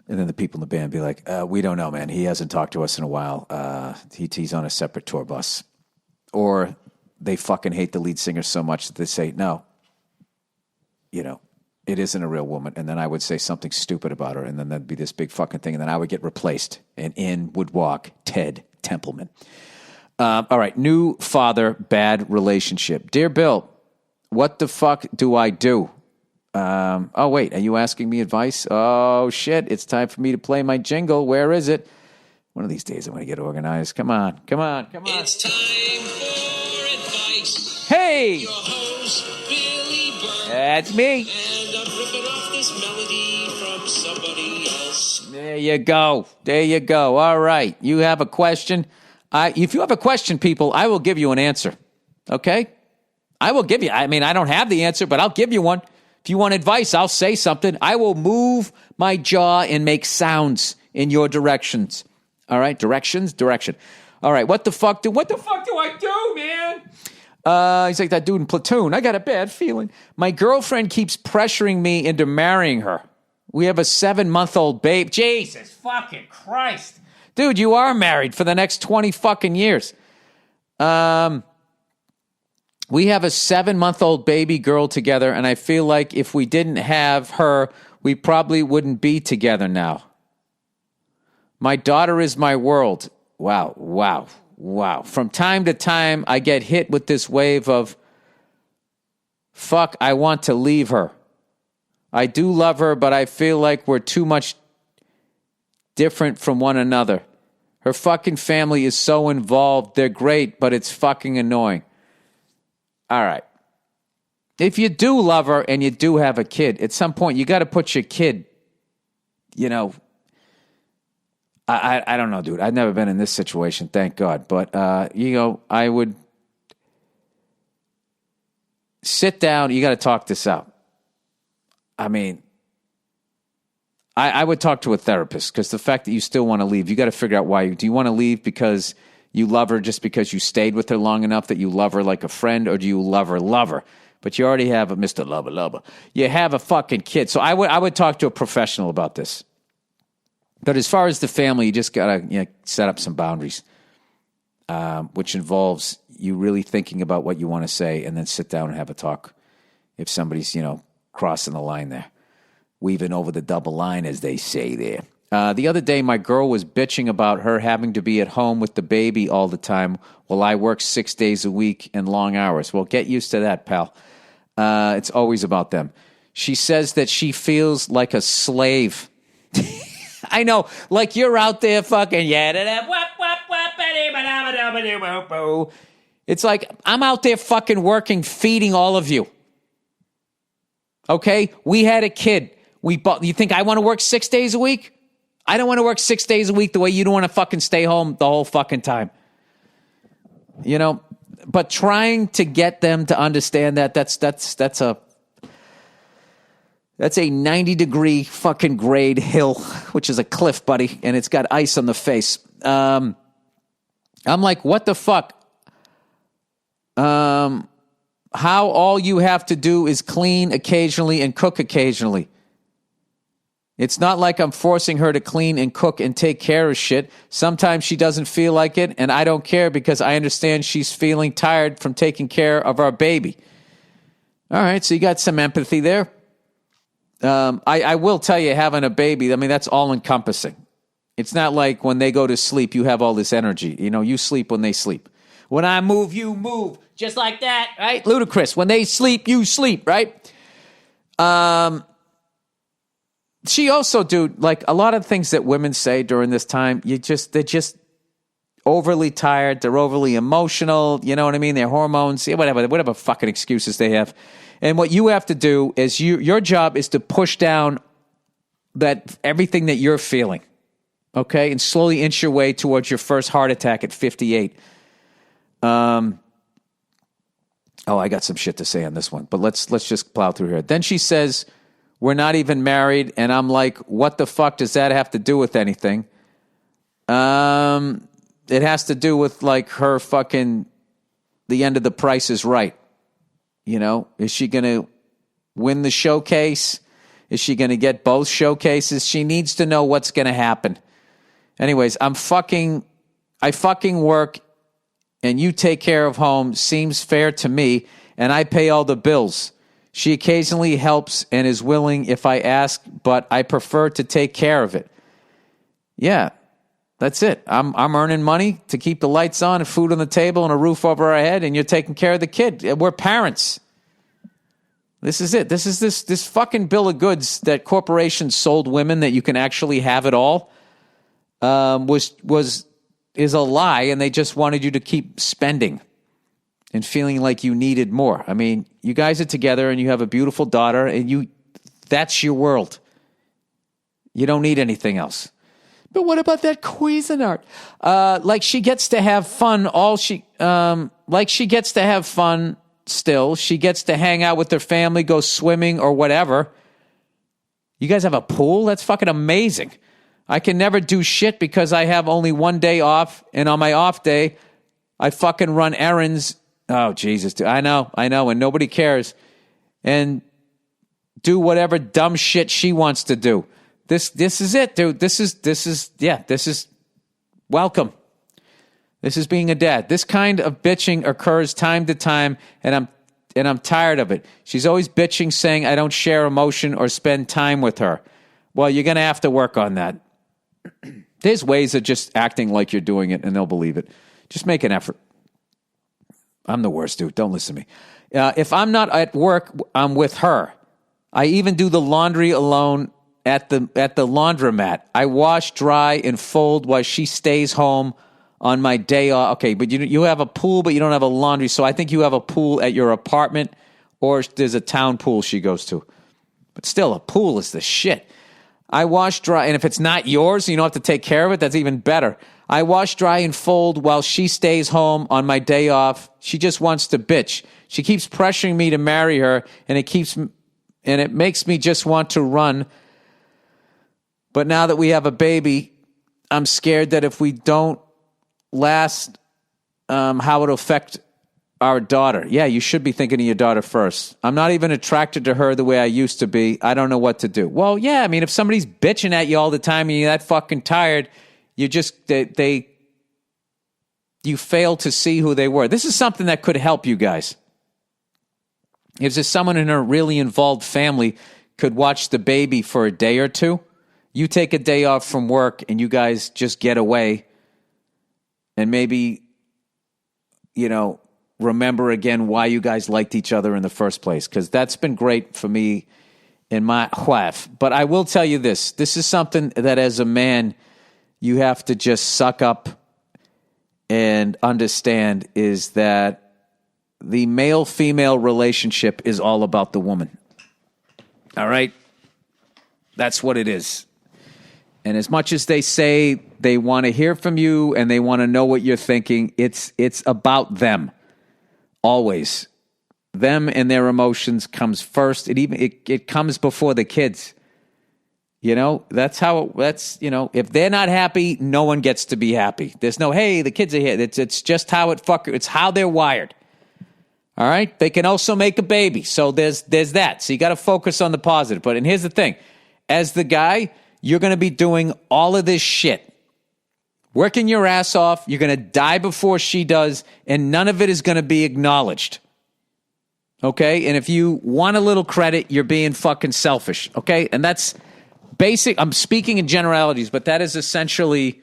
And then the people in the band be like, we don't know, man. He hasn't talked to us in a while. He's on a separate tour bus. Or they fucking hate the lead singer so much that they say, no, it isn't a real woman. And then I would say something stupid about her, and then that'd be this big fucking thing, and then I would get replaced, and in would walk Ted Templeman. All right, new father, bad relationship. Dear Bill, what the fuck do I do? Oh, wait, are you asking me advice? Oh, shit, it's time for me to play my jingle. Where is it? One of these days I'm going to get organized. Come on. It's time for advice. Hey! Your host, Billy Burr. That's me. And I'm ripping off this melody from somebody else. There you go. All right, you have a question? If you have a question, people, I will give you an answer. Okay? I will give you. I don't have the answer, but I'll give you one. If you want advice, I'll say something. I will move my jaw and make sounds in your directions. All right? Direction. All right, what the fuck do I do, man? He's like that dude in Platoon. I got a bad feeling. My girlfriend keeps pressuring me into marrying her. We have a 7-month-old babe. Jesus fucking Christ. Dude, you are married for the next 20 fucking years. We have a 7-month-old baby girl together, and I feel like if we didn't have her, we probably wouldn't be together now. My daughter is my world. Wow. From time to time, I get hit with this wave of, fuck, I want to leave her. I do love her, but I feel like we're too much different from one another. Her fucking family is so involved. They're great, but it's fucking annoying. All right. If you do love her and you do have a kid, at some point you got to put your kid, I don't know, dude. I've never been in this situation, thank God. But, I would sit down. You got to talk this out. I would talk to a therapist, because the fact that you still want to leave, you got to figure out why. Do you want to leave because you love her just because you stayed with her long enough that you love her like a friend, or do you love her? But you already have a Mr. Lover. You have a fucking kid. So I would talk to a professional about this. But as far as the family, you just got to set up some boundaries, which involves you really thinking about what you want to say, and then sit down and have a talk if somebody's, crossing the line there. Weaving over the double line, as they say there. The other day, my girl was bitching about her having to be at home with the baby all the time while I work 6 days a week and long hours. Well, get used to that, pal. It's always about them. She says that she feels like a slave. I know, like you're out there fucking It's like I'm out there fucking working, feeding all of you. Okay? We had a kid. You think I want to work 6 days a week? I don't want to work 6 days a week the way you don't want to fucking stay home the whole fucking time. But trying to get them to understand that's a 90-degree fucking grade hill, which is a cliff, buddy, and it's got ice on the face. I'm like, what the fuck? How all you have to do is clean occasionally and cook occasionally. It's not like I'm forcing her to clean and cook and take care of shit. Sometimes she doesn't feel like it, and I don't care because I understand she's feeling tired from taking care of our baby. All right, so you got some empathy there. I will tell you, having a baby, that's all-encompassing. It's not like when they go to sleep, you have all this energy. You sleep when they sleep. When I move, you move. Just like that, right? Ludicrous. When they sleep, you sleep, right? She also, dude, like a lot of things that women say during this time, they're just overly tired. They're overly emotional. You know what I mean? Their hormones, whatever fucking excuses they have. And what you have to do is your job is to push down that everything that you're feeling, okay, and slowly inch your way towards your first heart attack at 58. I got some shit to say on this one, but let's just plow through here. Then she says, we're not even married, and I'm like, what the fuck does that have to do with anything? It has to do with like her fucking the end of The Price is Right. Is she going to win the showcase? Is she going to get both showcases? She needs to know what's going to happen. Anyways, I fucking work and you take care of home seems fair to me, and I pay all the bills. She occasionally helps and is willing if I ask, but I prefer to take care of it. Yeah, that's it. I'm earning money to keep the lights on and food on the table and a roof over our head, and you're taking care of the kid. We're parents. This is it. This is this fucking bill of goods that corporations sold women that you can actually have it all. Is a lie, and they just wanted you to keep spending and feeling like you needed more. I mean, you guys are together and you have a beautiful daughter, and that's your world. You don't need anything else. But what about that Cuisinart? Like she gets to have fun. Like she gets to have fun still. She gets to hang out with her family, go swimming or whatever. You guys have a pool? That's fucking amazing. I can never do shit because I have only one day off, and on my off day, I fucking run errands. Oh, Jesus, dude. I know, and nobody cares. And do whatever dumb shit she wants to do. This is it, dude. This is welcome. This is being a dad. This kind of bitching occurs time to time, and I'm tired of it. She's always bitching, saying I don't share emotion or spend time with her. Well, you're going to have to work on that. There's ways of just acting like you're doing it, and they'll believe it. Just make an effort. I'm the worst, dude. Don't listen to me. If I'm not at work, I'm with her. I even do the laundry alone at the laundromat. I wash, dry, and fold while she stays home on my day off. Okay, but you have a pool, but you don't have a laundry. So I think you have a pool at your apartment, or there's a town pool she goes to. But still, a pool is the shit. I wash, dry, and if it's not yours, you don't have to take care of it, that's even better. I wash, dry, and fold while she stays home on my day off. She just wants to bitch. She keeps pressuring me to marry her, and it makes me just want to run. But now that we have a baby, I'm scared that if we don't last, how it'll affect our daughter. Yeah, you should be thinking of your daughter first. I'm not even attracted to her the way I used to be. I don't know what to do. Well, yeah, I mean, if somebody's bitching at you all the time and you're that fucking tired, you fail to see who they were. This is something that could help you guys. If there's someone in a really involved family could watch the baby for a day or two, you take a day off from work and you guys just get away and maybe, remember again why you guys liked each other in the first place, because that's been great for me in my life. But I will tell you this. This is something that as a man, you have to just suck up and understand, is that the male-female relationship is all about the woman. All right? That's what it is. And as much as they say they want to hear from you and they want to know what you're thinking, it's about them. Always. Them and their emotions comes first. It comes before the kids. That's how if they're not happy, no one gets to be happy. There's no, hey, the kids are here. It's just how it's how they're wired. All right? They can also make a baby. So there's that. So you got to focus on the positive. But here's the thing. As the guy, you're going to be doing all of this shit. Working your ass off, you're going to die before she does, and none of it is going to be acknowledged. Okay? And if you want a little credit, you're being fucking selfish. Okay? And that's basic. I'm speaking in generalities, but that is essentially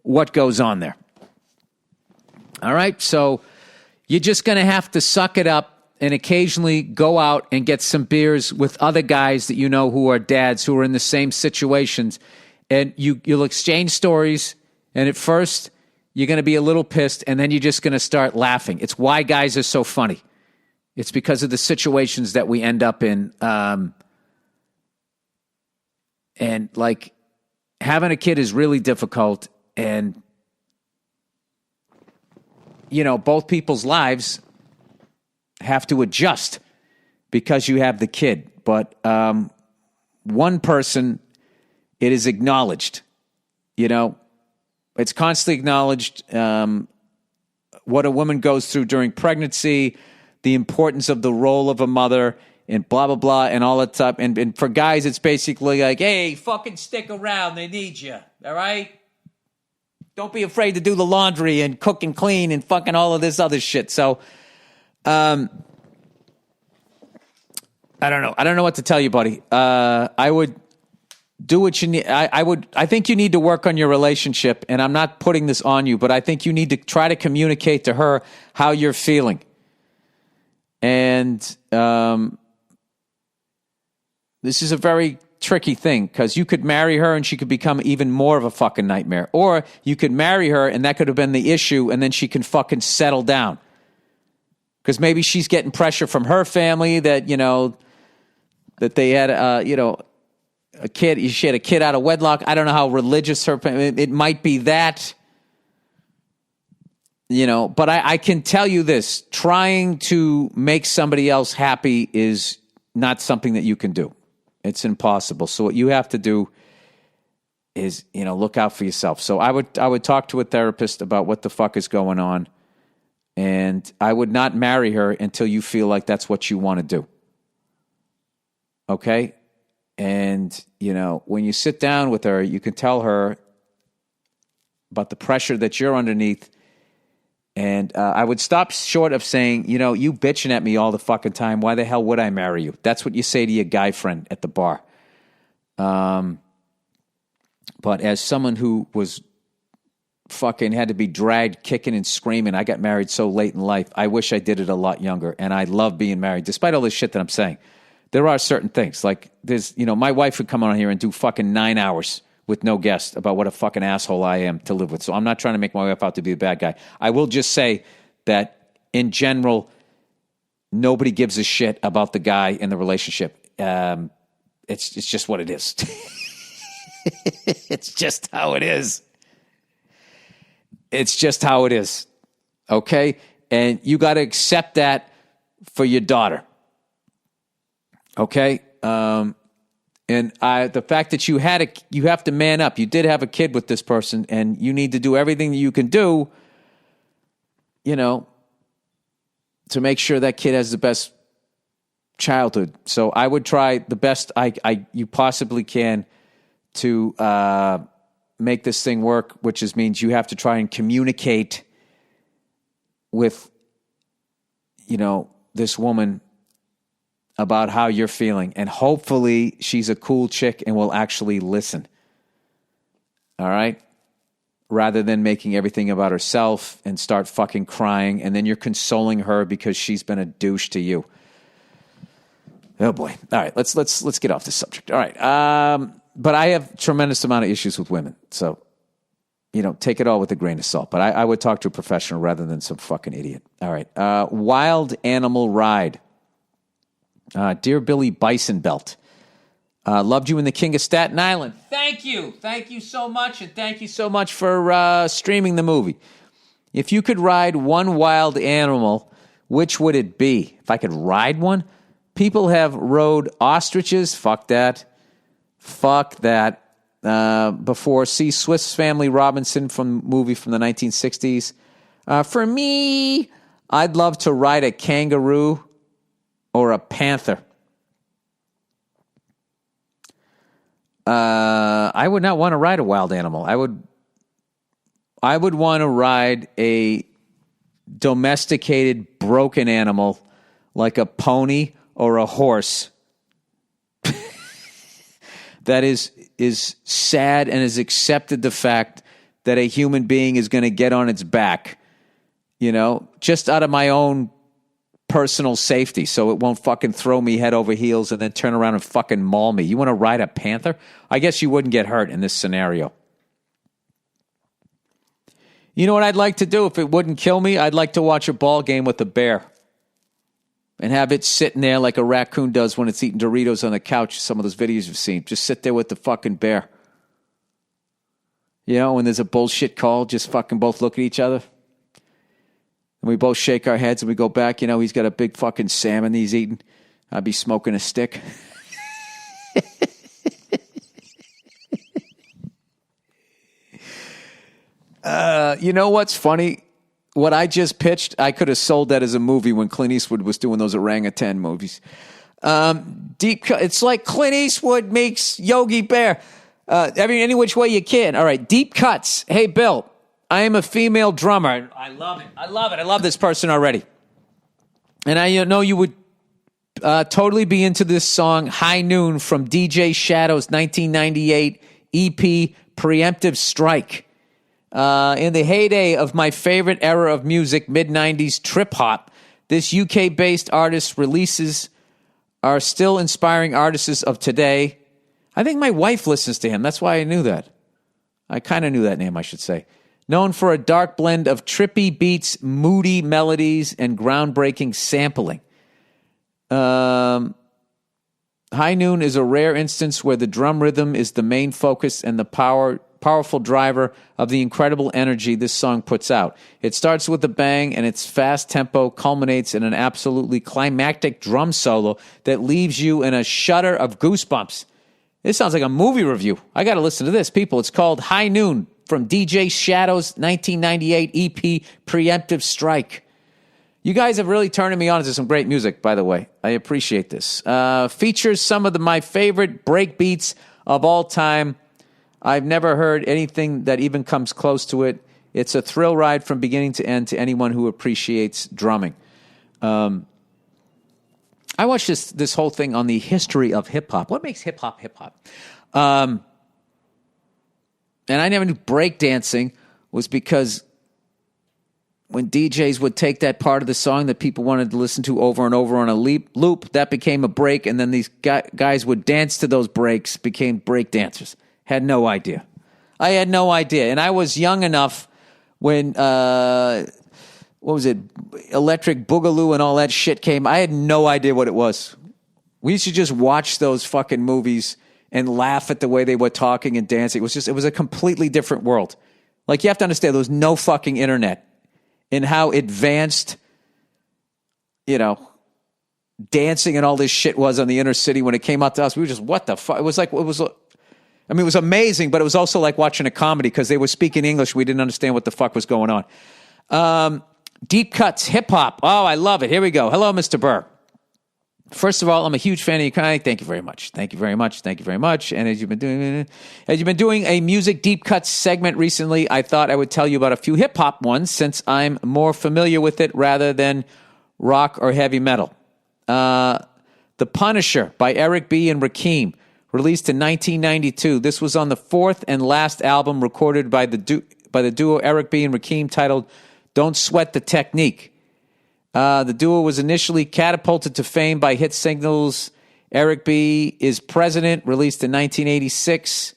what goes on there. All right? So you're just going to have to suck it up and occasionally go out and get some beers with other guys that you know who are dads who are in the same situations. And you'll exchange stories, and at first, you're going to be a little pissed, and then you're just going to start laughing. It's why guys are so funny. It's because of the situations that we end up in. And, like, having a kid is really difficult, and, both people's lives have to adjust because you have the kid. But one person, it is acknowledged. It's constantly acknowledged what a woman goes through during pregnancy, the importance of the role of a mother, and blah, blah, blah, and all that stuff. And for guys, it's basically like, hey, fucking stick around. They need you. All right? Don't be afraid to do the laundry and cook and clean and fucking all of this other shit. So, I don't know. I don't know what to tell you, buddy. I would do what you need. I think you need to work on your relationship, and I'm not putting this on you, but I think you need to try to communicate to her how you're feeling. And this is a very tricky thing because you could marry her and she could become even more of a fucking nightmare. Or you could marry her and that could have been the issue, and then she can fucking settle down. Because maybe she's getting pressure from her family that, that they had, a kid. She had a kid out of wedlock. I don't know how religious it might be that, but I can tell you this, trying to make somebody else happy is not something that you can do. It's impossible. So what you have to do is, look out for yourself. So I would talk to a therapist about what the fuck is going on. And I would not marry her until you feel like that's what you want to do. Okay? And, when you sit down with her, you can tell her about the pressure that you're underneath. And I would stop short of saying, you bitching at me all the fucking time. Why the hell would I marry you? That's what you say to your guy friend at the bar. But as someone who was fucking had to be dragged kicking and screaming, I got married so late in life. I wish I did it a lot younger. And I love being married, despite all this shit that I'm saying. There are certain things like there's, my wife would come on here and do fucking 9 hours with no guest about what a fucking asshole I am to live with. So I'm not trying to make my wife out to be a bad guy. I will just say that in general, nobody gives a shit about the guy in the relationship. It's just what it is. It's just how it is. It's just how it is. Okay? And you got to accept that for your daughter. Okay? And the fact that you have to man up. You did have a kid with this person, and you need to do everything that you can do, to make sure that kid has the best childhood. So I would try the best you possibly can to make this thing work, which means you have to try and communicate with, this woman about how you're feeling. And hopefully she's a cool chick and will actually listen. All right? Rather than making everything about herself and start fucking crying, and then you're consoling her because she's been a douche to you. Oh boy. All right, let's get off this subject. All right. But I have tremendous amount of issues with women. So, take it all with a grain of salt. But I would talk to a professional rather than some fucking idiot. All right. Wild Animal Ride. Dear Billy Bison Belt. Loved you in The King of Staten Island. Thank you. Thank you so much. And thank you so much for streaming the movie. If you could ride one wild animal, which would it be? If I could ride one? People have rode ostriches. Fuck that. Before. See Swiss Family Robinson movie from the 1960s. For me, I'd love to ride a kangaroo or a panther. I would not want to ride a wild animal. I would want to ride a domesticated, broken animal like a pony or a horse that is sad and has accepted the fact that a human being is going to get on its back, just out of my own personal safety, so it won't fucking throw me head over heels and then turn around and fucking maul me. You want to ride a panther? I guess you wouldn't get hurt in this scenario. You know what I'd like to do if it wouldn't kill me? I'd like to watch a ball game with a bear and have it sitting there like a raccoon does when it's eating Doritos on the couch. Some of those videos you've seen. Just sit there with the fucking bear. When there's a bullshit call, just fucking both look at each other. And we both shake our heads and we go back. He's got a big fucking salmon he's eating. I'd be smoking a stick. You know what's funny? What I just pitched, I could have sold that as a movie when Clint Eastwood was doing those orangutan movies. It's like Clint Eastwood makes Yogi Bear. Any which way you can. All right, deep cuts. Hey, Bill. I am a female drummer. I love it. I love this person already. And I know you would totally be into this song, High Noon, from DJ Shadow's 1998 EP, Preemptive Strike. In the heyday of my favorite era of music, mid-90s trip-hop, this UK-based artist's releases are still inspiring artists of today. I think my wife listens to him. That's why I knew that. I kind of knew that name, I should say. Known for a dark blend of trippy beats, moody melodies, and groundbreaking sampling. High Noon is a rare instance where the drum rhythm is the main focus and the powerful driver of the incredible energy this song puts out. It starts with a bang, and its fast tempo culminates in an absolutely climactic drum solo that leaves you in a shudder of goosebumps. This sounds like a movie review. I got to listen to this, people. It's called High Noon from DJ Shadow's 1998 EP, Preemptive Strike. You guys have really turned me on to some great music, by the way. I appreciate this. Features some of my favorite break beats of all time. I've never heard anything that even comes close to it. It's a thrill ride from beginning to end to anyone who appreciates drumming. I watched this whole thing on the history of hip-hop. What makes hip-hop hip-hop? And I never knew breakdancing was because when DJs would take that part of the song that people wanted to listen to over and over on a loop, that became a break, and then these guys would dance to those breaks, became break dancers. Had no idea. I had no idea. And I was young enough when, what was it, Electric Boogaloo and all that shit came. I had no idea what it was. We used to just watch those fucking movies and laugh at the way they were talking and dancing. It was a completely different world. Like, you have to understand, there was no fucking internet. And how advanced, dancing and all this shit was on the inner city when it came out to us. We were just, what the fuck? It was amazing, but it was also like watching a comedy because they were speaking English. We didn't understand what the fuck was going on. Deep cuts, hip hop. Oh, I love it. Here we go. Hello, Mr. Burr. First of all, I'm a huge fan of your kind. Thank you very much. Thank you very much. Thank you very much. And as you've been doing a music deep cuts segment recently, I thought I would tell you about a few hip hop ones since I'm more familiar with it rather than rock or heavy metal. The Punisher by Eric B. and Rakim, released in 1992. This was on the fourth and last album recorded by the duo Eric B. and Rakim, titled "Don't Sweat the Technique." The duo was initially catapulted to fame by hit singles Eric B. is President, released in 1986.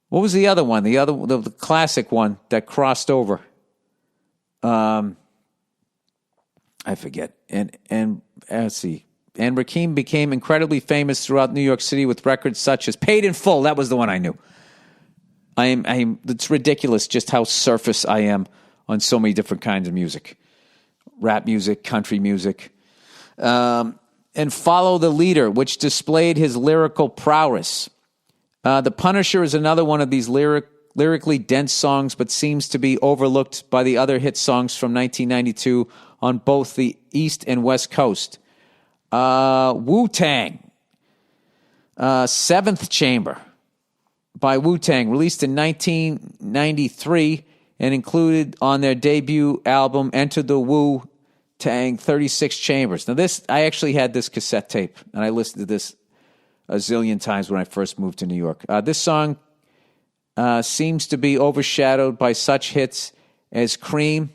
What was the other one? The classic one that crossed over. I forget. And let's see. And Rakim became incredibly famous throughout New York City with records such as Paid in Full. That was the one I knew. It's ridiculous just how surface I am on so many different kinds of music. Rap music, country music, and Follow the Leader, which displayed his lyrical prowess. The Punisher is another one of these lyrically dense songs, but seems to be overlooked by the other hit songs from 1992 on both the East and West Coast. Wu-Tang, Seventh Chamber by Wu-Tang, released in 1993 and included on their debut album, Enter the Wu-Tang 36 Chambers. Now I actually had this cassette tape, and I listened to this a zillion times when I first moved to New York. This song seems to be overshadowed by such hits as Cream,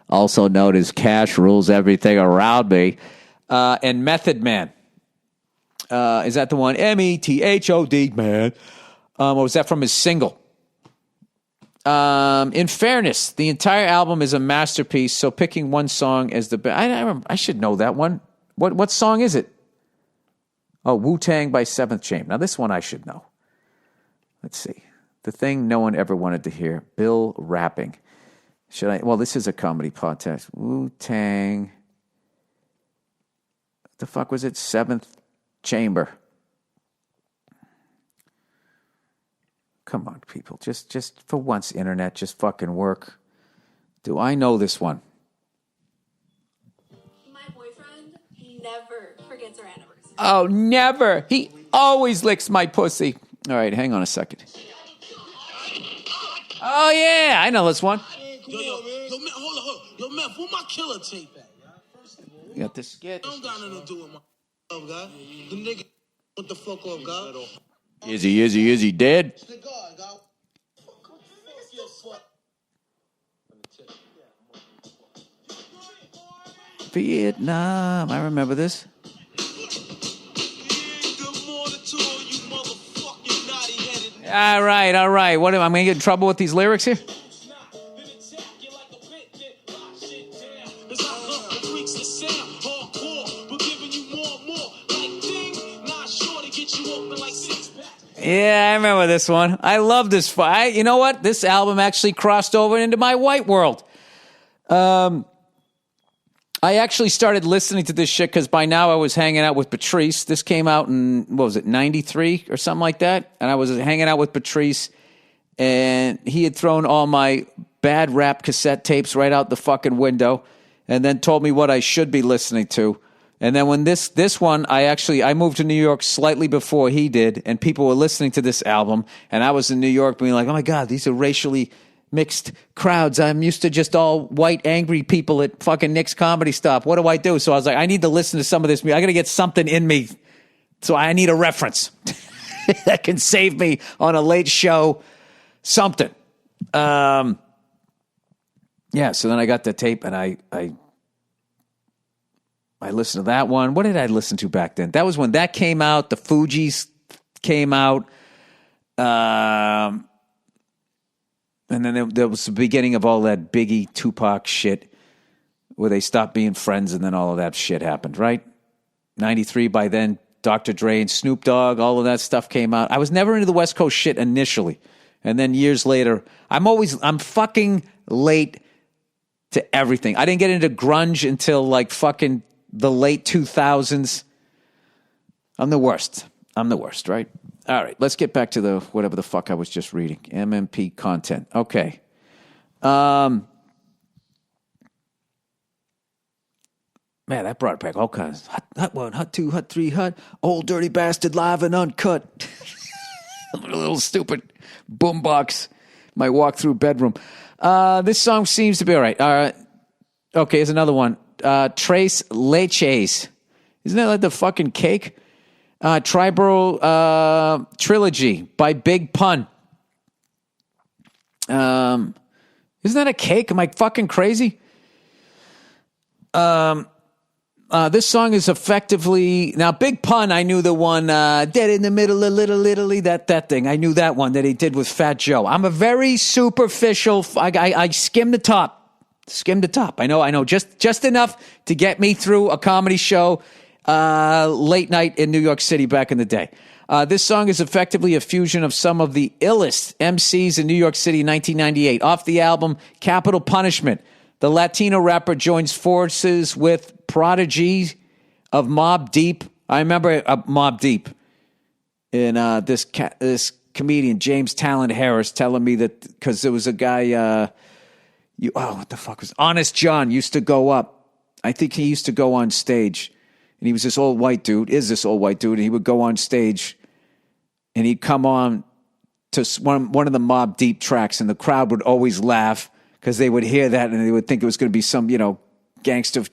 also known as Cash Rules Everything Around Me, and Method Man. Is that the one? M-E-T-H-O-D, man. Or was that from his single? In fairness, the entire album is a masterpiece, so picking one song as the best... I should know that one. What song is it? Oh, Wu-Tang by Seventh Chamber. Now, this one I should know. Let's see. The thing no one ever wanted to hear. Bill rapping. Should I... Well, this is a comedy podcast. Wu-Tang... What the fuck was it? Seventh Chamber. Come on, people. Just for once, internet, just fucking work. Do I know this one? My boyfriend, he never forgets our anniversary. Oh, never. He always licks my pussy. All right, hang on a second. Oh, yeah, I know this one. Yo, man, hold on. Yo, man, where my killer tape at, y'all? First of all, You got this skit. I don't got nothing to do with my... God. The nigga, what the fuck up, God? Is he dead? Vietnam. I remember this. All right. What am I going to get in trouble with these lyrics here? Yeah, I remember this one. I love this. You know what? This album actually crossed over into my white world. I actually started listening to this shit because by now I was hanging out with Patrice. This came out in, 93 or something like that? And I was hanging out with Patrice, and he had thrown all my bad rap cassette tapes right out the fucking window and then told me what I should be listening to. And then when this one, I moved to New York slightly before he did, and people were listening to this album, and I was in New York being like, oh my God, these are racially mixed crowds. I'm used to just all white, angry people at fucking Nick's Comedy Stop. What do I do? So I was like, I need to listen to some of this music. I got to get something in me. So I need a reference that can save me on a late show, something. Yeah, so then I got the tape, and I listened to that one. What did I listen to back then? That was when that came out. The Fugees came out. And then there was the beginning of all that Biggie, Tupac shit where they stopped being friends and then all of that shit happened, right? 93 by then, Dr. Dre and Snoop Dogg, all of that stuff came out. I was never into the West Coast shit initially. And then years later, I'm fucking late to everything. I didn't get into grunge until like fucking the late 2000s. I'm the worst, right? All right, let's get back to the whatever the fuck I was just reading. MMP content. Okay. Man, that brought back all kinds. Hot one, hot two, hot three, hot. Old dirty bastard live and uncut. A little stupid boombox. My walk-through bedroom. This song seems to be all right. Okay, here's another one. Tres Leches. Isn't that like the fucking cake? Tribal Trilogy by Big Pun. Isn't that a cake? Am I fucking crazy? This song is effectively... Now, Big Pun, I knew the one, Dead in the Middle of Little Italy, that thing. I knew that one that he did with Fat Joe. I'm a very superficial... I skim the top. I know. Just enough to get me through a comedy show late night in New York City back in the day. This song is effectively a fusion of some of the illest MCs in New York City in 1998. Off the album, Capital Punishment, the Latino rapper joins forces with Prodigy of Mobb Deep. I remember Mobb Deep. And this comedian, James Talent Harris, telling me that because there was a guy... what the fuck was Honest John used to go up. I think he used to go on stage, and he was this old white dude, and he would go on stage, and he'd come on to one of the Mobb Deep tracks, and the crowd would always laugh because they would hear that, and they would think it was going to be some, gangster,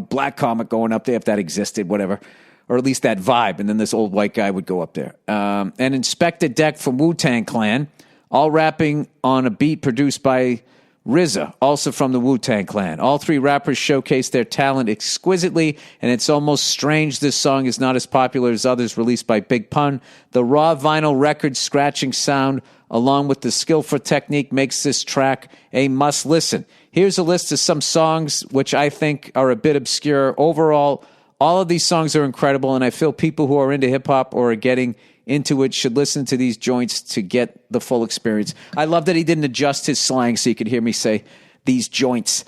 black comic going up there, if that existed, whatever, or at least that vibe, and then this old white guy would go up there. And Inspector Deck from Wu-Tang Clan, all rapping on a beat produced by RZA, also from the Wu-Tang Clan. All three rappers showcase their talent exquisitely, and it's almost strange this song is not as popular as others released by Big Pun. The raw vinyl record scratching sound, along with the skillful technique, makes this track a must-listen. Here's a list of some songs which I think are a bit obscure. Overall, all of these songs are incredible, and I feel people who are into hip-hop or are getting into it should listen to these joints to get the full experience. I love that he didn't adjust his slang so you could hear me say these joints.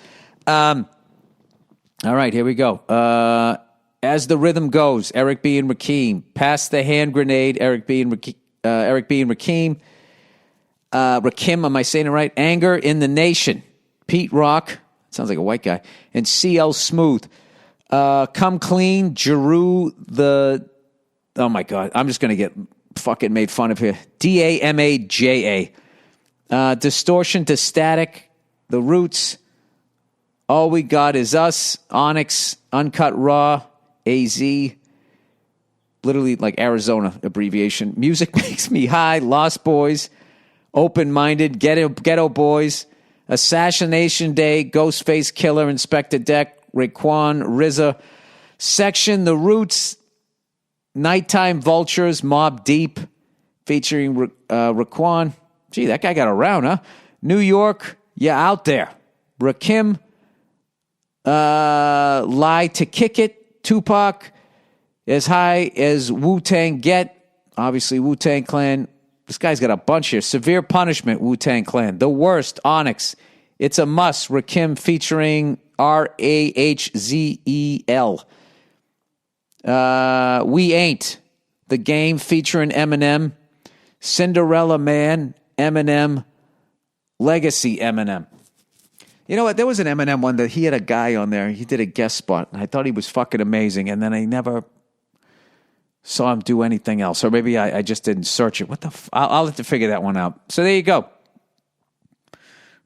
All right, here we go. As the Rhythm Goes, Eric B. and Rakim. Pass the Hand Grenade, Eric B. and Rakim. Rakim, am I saying it right? Anger in the Nation, Pete Rock, sounds like a white guy, and CL Smooth. Come Clean, Jeru the... Oh, my God. I'm just going to get fucking made fun of here. DAMAJA. Distortion to Static. The Roots. All We Got Is Us. Onyx. Uncut Raw. AZ. literally like Arizona abbreviation. Music makes me high. Lost Boys, Open-Minded, Ghetto Boys, Assassination Day, Ghostface Killer, Inspector Deck, Raekwon, RZA, Section, The Roots, Nighttime Vultures, Mobb Deep, featuring Raekwon. Gee, that guy got around, huh? New York, yeah, Out There. Rakim, Lie to Kick It, Tupac, As High as Wu-Tang Get, obviously Wu-Tang Clan. This guy's got a bunch here. Severe Punishment, Wu-Tang Clan. The Worst, Onyx. It's a Must, Rakim featuring Rahzel. We Ain't, The Game featuring Eminem. Cinderella Man, Eminem. Legacy, Eminem. You know what? There was an Eminem one that he had a guy on there. He did a guest spot. And I thought he was fucking amazing. And then I never saw him do anything else. Or maybe I just didn't search it. What the I'll have to figure that one out. So there you go.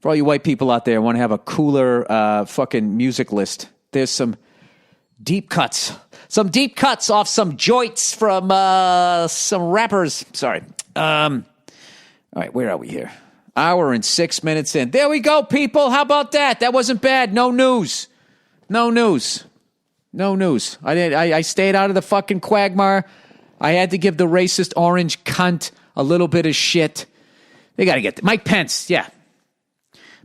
For all you white people out there who want to have a cooler fucking music list, there's some deep cuts. Some deep cuts off some joints from some rappers. Sorry. All right, where are we here? Hour and 6 minutes in. There we go, people. How about that? That wasn't bad. No news. I stayed out of the fucking quagmire. I had to give the racist orange cunt a little bit of shit. They got to get Mike Pence. Yeah.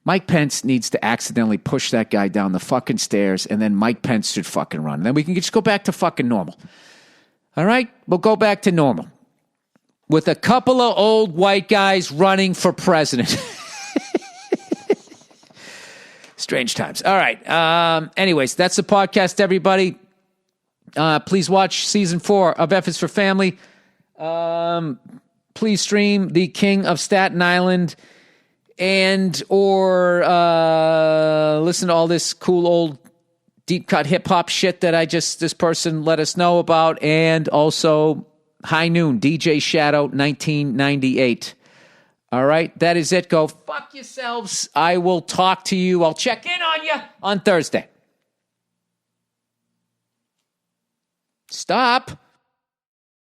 Mike Pence needs to accidentally push that guy down the fucking stairs, and then Mike Pence should fucking run. And then we can just go back to fucking normal. All right? We'll go back to normal. With a couple of old white guys running for president. Strange times. All right. Anyways, that's the podcast, everybody. Please watch season 4 of F is for Family. Please stream The King of Staten Island or listen to all this cool old deep cut hip hop shit that this person let us know about, and also High Noon, DJ Shadow, 1998. All right, that is it. Go fuck yourselves. I will talk to you. I'll check in on you on Thursday. Stop.